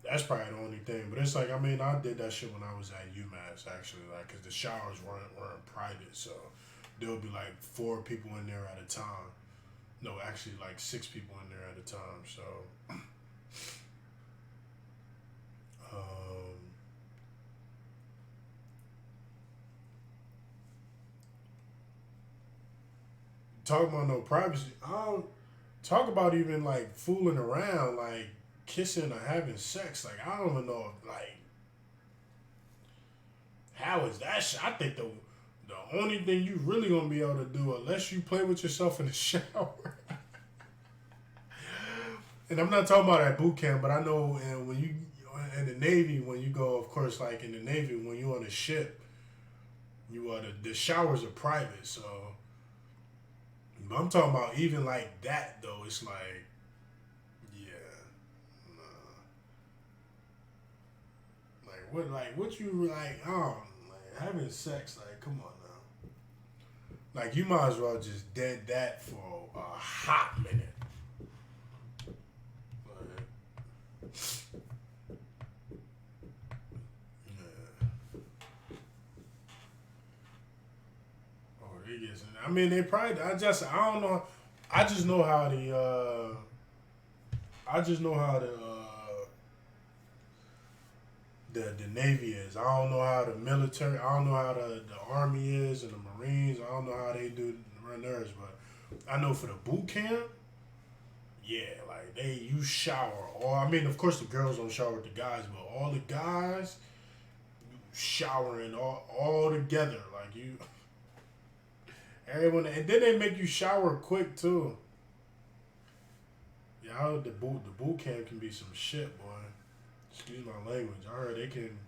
that's probably the only thing. But it's like I mean, I did that shit when I was at UMass actually, like because the showers weren't private, so there would be like 4 people in there at a time. No, actually, like 6 people in there at a time. So, talking about no privacy. I don't talk about even like fooling around, like kissing or having sex. Like I don't even know, if, like how is that? I think the only thing you really gonna be able to do, unless you play with yourself in the shower. And I'm not talking about at boot camp, but I know when you in the Navy, when you go, of course, like in the Navy, when you on a ship, you are the showers are private. So, but I'm talking about even like that though. It's like, yeah, nah. Like what you like? Like having sex. Like, come on now. Like you might as well just dead that for a hot minute. I mean, they probably. I don't know. I just know how the. The Navy is. I don't know how the military. I don't know how the Army is and the Marines. I don't know how they do run theirs, but I know for the boot camp. yeah, like you shower. Or I mean, of course the girls don't shower with the guys, but all the guys showering all together, like you. Everyone, and then they make you shower quick too. Yeah, I heard the boot camp can be some shit, boy. Excuse my language. I heard they can.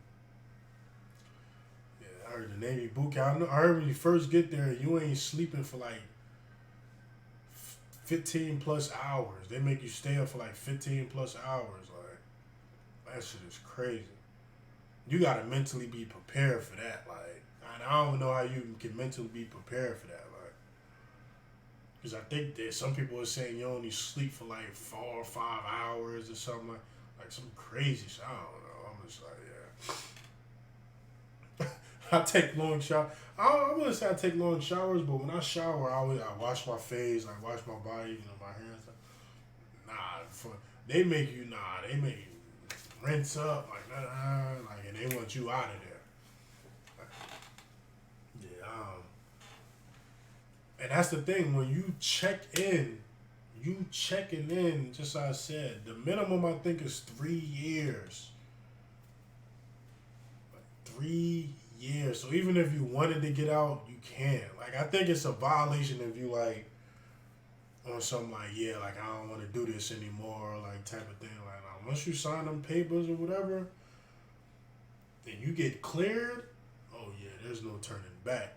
Yeah, I heard the Navy boot camp. I heard when you first get there, you ain't sleeping for like 15 plus hours. They make you stay up for like 15 plus hours. Like, that shit is crazy. You gotta mentally be prepared for that. Like, and I don't know how you can mentally be prepared for that. Like, because I think that some people are saying you only sleep for like 4 or 5 hours or something like some crazy shit. I don't know. I'm just like, yeah. I take long showers. I wouldn't say I take long showers, but when I shower, I wash my face, I wash my body, my hands. They make you rinse up, and they want you out of there. Yeah, and that's the thing, when you checking in, just like I said, the minimum I think is 3 years. 3 years. So even if you wanted to get out, you can't. Like, I think it's a violation if you like on something like, yeah, like I don't want to do this anymore, like type of thing. Like once you sign them papers or whatever, then you get cleared. Oh yeah, there's no turning back.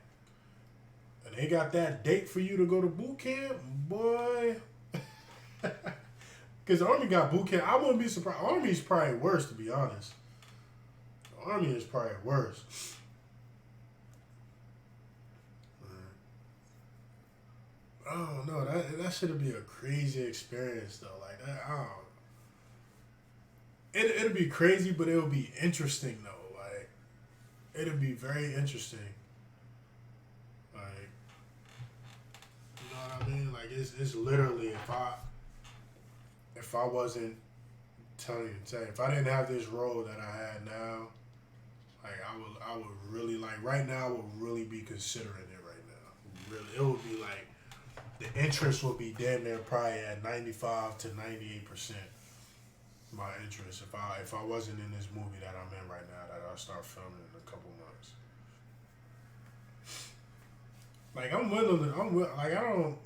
And they got that date for you to go to boot camp, boy. Because the Army got boot camp. I wouldn't be surprised. Army's probably worse, to be honest. The Army is probably worse. I don't know. That should be a crazy experience though. Like that, I don't. It'll be crazy, but it'll be interesting though. Like it'll be very interesting. Like, you know what I mean? Like it's literally if I wasn't telling you, if I didn't have this role that I had now, like I would really like right now. I would really be considering it right now. Really, it would be like. The interest will be damn near probably at 95 to 98%. My interest if I wasn't in this movie that I'm in right now that I'll start filming in a couple months. Like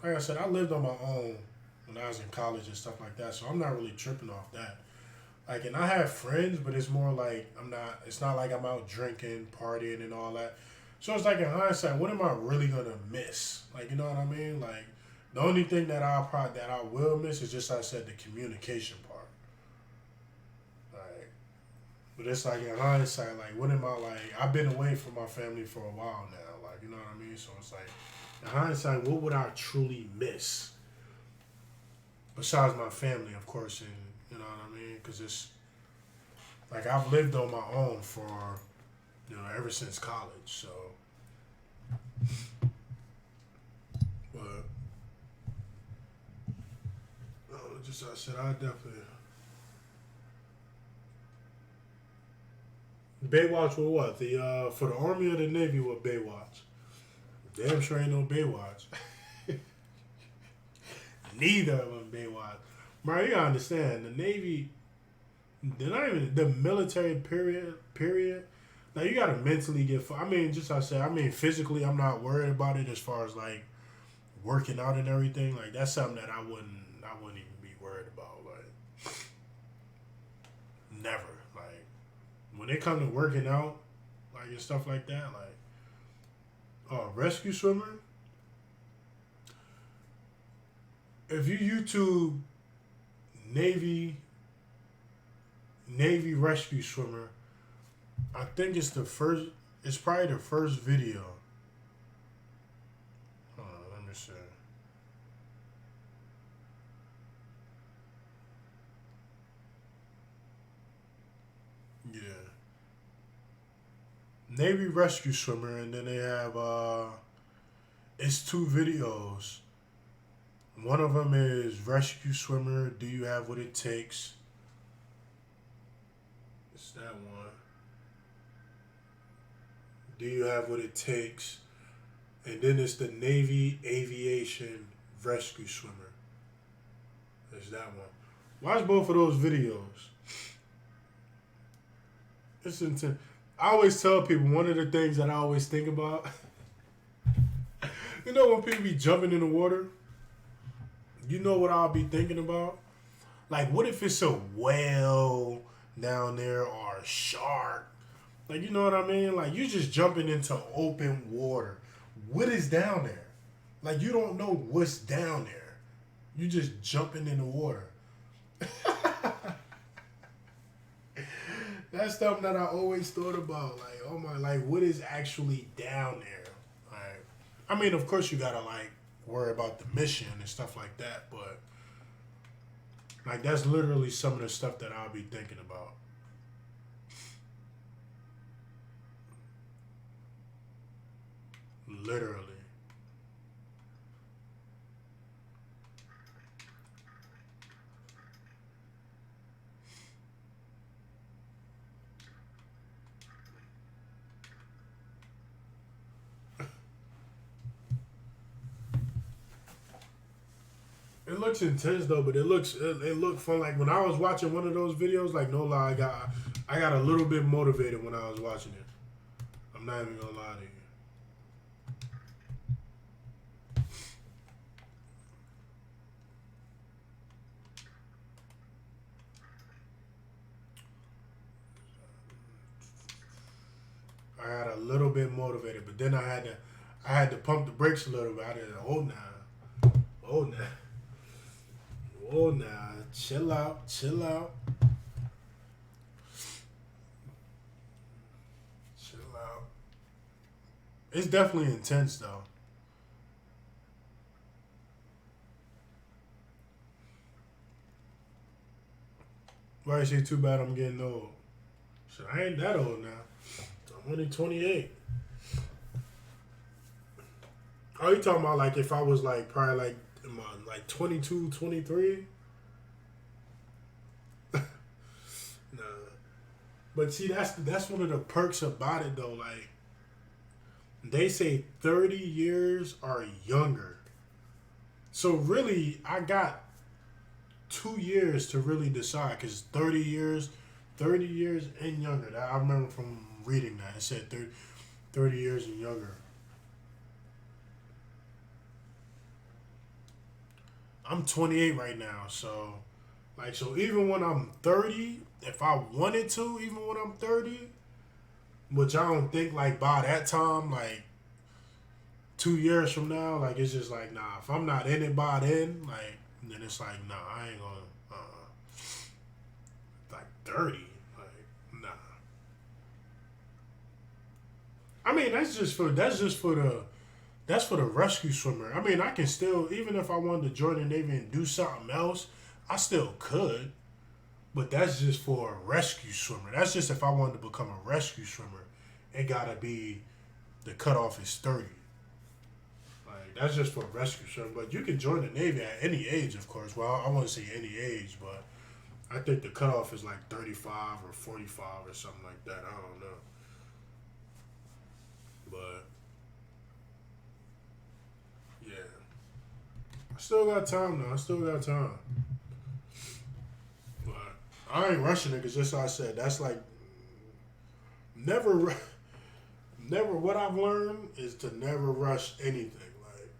like I said, I lived on my own when I was in college and stuff like that, so I'm not really tripping off that. Like, and I have friends, but it's more like it's not like I'm out drinking, partying and all that. So it's like in hindsight, what am I really gonna miss? Like, you know what I mean? Like, the only thing that I will miss is just, like I said, the communication part. Like, but it's like in hindsight, like, what am I like? I've been away from my family for a while now. Like, you know what I mean? So it's like, in hindsight, what would I truly miss? Besides my family, of course, and you know what I mean? Because it's like I've lived on my own for, ever since college. So, but just like I said, I definitely Baywatch with what? The for the Army or the Navy with Baywatch? Damn sure ain't no Baywatch. Neither of them Baywatch. Bro, you gotta understand, the Navy, they're not even the military period. Now you gotta mentally just like I said, physically I'm not worried about it as far as like working out and everything. Like that's something that I wouldn't even be worried about. Like never. Like when it comes to working out, like and stuff like that, like rescue swimmer. If you YouTube Navy rescue swimmer, I think it's probably the first video. Hold on, let me see. Yeah. Navy rescue swimmer, and then they have it's 2 videos. One of them is rescue swimmer, do you have what it takes? It's that one. Do you have what it takes? And then it's the Navy aviation rescue swimmer. It's that one. Watch both of those videos. It's intense. I always tell people one of the things that I always think about. You know when people be jumping in the water? You know what I'll be thinking about? Like, what if it's a whale down there or a shark? Like, you know what I mean? Like, you just jumping into open water. What is down there? Like, you don't know what's down there. You just jumping in the water. That's something that I always thought about. Like, oh my, like, what is actually down there? Like, I mean, of course, you gotta like worry about the mission and stuff like that, but like, that's literally some of the stuff that I'll be thinking about. Literally. It looks intense though, but it looked fun. Like when I was watching one of those videos, like no lie, I got a little bit motivated when I was watching it. I'm not even gonna lie to you. I got a little bit motivated, but then I had to pump the brakes a little bit. I did oh nah, oh nah. Oh, nah, chill out, chill out. Chill out. It's definitely intense, though. Why is it too bad I'm getting old? So I ain't that old now. I'm only 28. Oh, you talking about like if I was like probably like in my like 22, 23? Nah. But see, that's one of the perks about it though. Like they say 30 years or younger. So really, I got 2 years to really decide because 30 years and younger. I remember from reading that it said 30 years and younger. I'm 28 right now, so like so even when I'm 30, if I wanted to, even when I'm 30, which I don't think like by that time, like 2 years from now, like it's just like nah. If I'm not in it by then, like then it's like nah, I ain't gonna like 30, like nah. I mean that's for the rescue swimmer. I mean I can still even if I wanted to join the Navy and do something else, I still could. But that's just for a rescue swimmer. That's just if I wanted to become a rescue swimmer. It gotta be the cutoff is 30. Like that's just for a rescue swimmer. But you can join the Navy at any age, of course. Well, I won't say any age, but I think the cutoff is like 35 or 45 or something like that. I don't know. But yeah. I still got time though. I still got time. But I ain't rushing it because just like I said, that's like never what I've learned is to never rush anything. Like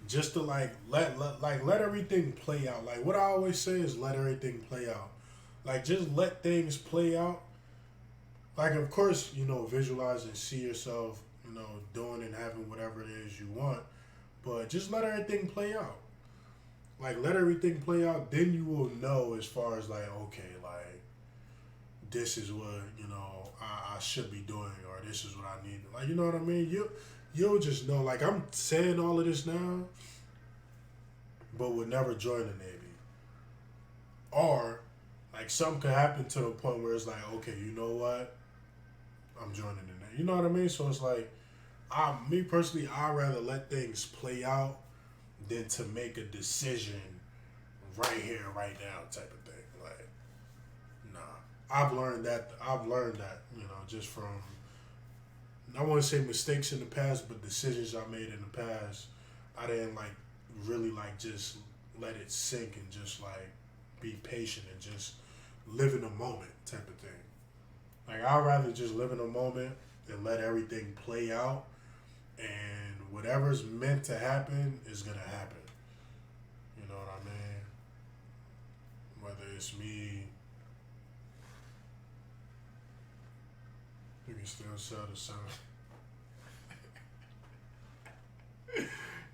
just to let everything play out. Like what I always say is let everything play out. Like just let things play out. Like of course, visualize and see yourself, doing and having whatever it is you want. But just let everything play out. Like let everything play out, then you will know as far as like, okay, like this is what, I should be doing or this is what I need. Like, you know what I mean? You'll just know. Like I'm saying all of this now, but would never join the Navy. Or like something could happen to the point where it's like, okay, you know what? I'm joining the Navy. You know what I mean? So it's like me personally, I'd rather let things play out than to make a decision right here, right now type of thing. Like, nah. I've learned that, just from, I want to say mistakes in the past, but decisions I made in the past, I didn't really just let it sink and just like be patient and just live in the moment type of thing. Like I'd rather just live in the moment and let everything play out, and whatever's meant to happen is gonna happen. You know what I mean? Whether it's me, you can still sell the sound.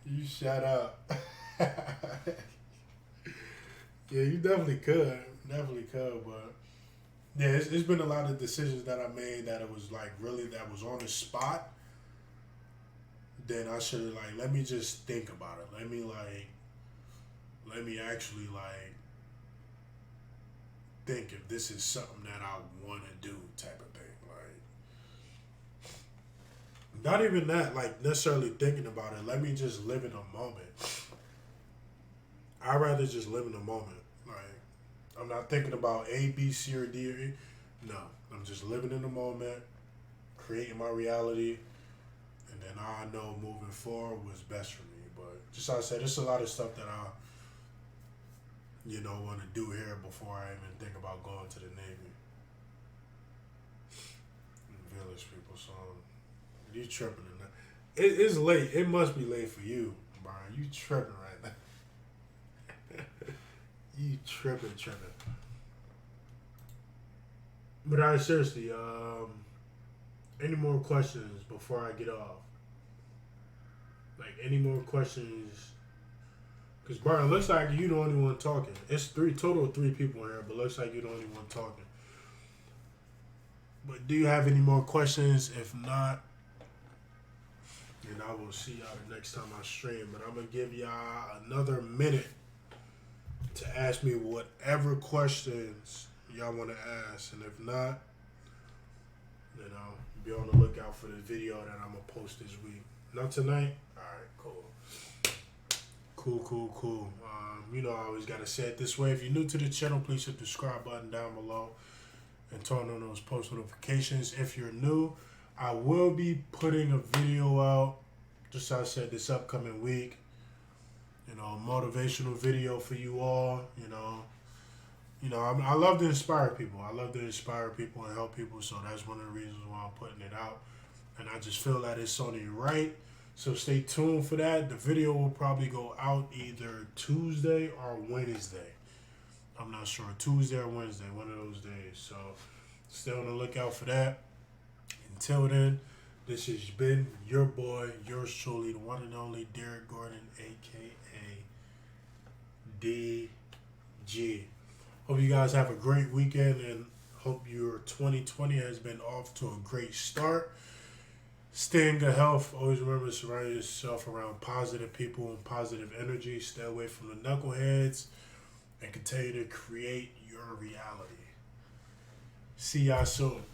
You shut up. Yeah, you definitely could. Definitely could, but yeah, it's been a lot of decisions that I made that it was like really that was on the spot. Then I should have like let me just think about it. Let me actually like think if this is something that I want to do type of thing. Like not even that like necessarily thinking about it. Let me just live in a moment. I'd rather just live in the moment. Like I'm not thinking about A, B, C, or D. Or E. No, I'm just living in the moment, creating my reality, and then I know moving forward was best for me. But just like I said, there's a lot of stuff that I, want to do here before I even think about going to the Navy. Village people, so you tripping in that. It's late. It must be late for you, Brian. You tripping right now. You tripping. But I seriously, any more questions before I get off? Like any more questions? Because Brian, looks like you the only one talking. It's total of three people here, but looks like you're the only one talking. But do you have any more questions? If not, then I will see y'all the next time I stream. But I'm gonna give y'all another minute to ask me whatever questions y'all want to ask, and if not, be on the lookout for the video that I'm gonna post this week. Not tonight. All right, cool. I always gotta say it this way. If you're new to the channel, please hit the subscribe button down below and turn on those post notifications. If you're new, I will be putting a video out, just as I said, this upcoming week. A motivational video for you all. I love to inspire people. I love to inspire people and help people. So that's one of the reasons why I'm putting it out. And I just feel that it's only right. So stay tuned for that. The video will probably go out either Tuesday or Wednesday. I'm not sure. Tuesday or Wednesday, one of those days. So stay on the lookout for that. Until then, this has been your boy, yours truly, the one and only Derek Gordon, a.k.a. DG. Hope you guys have a great weekend and hope your 2020 has been off to a great start. Stay in good health. Always remember to surround yourself around positive people and positive energy. Stay away from the knuckleheads and continue to create your reality. See y'all soon.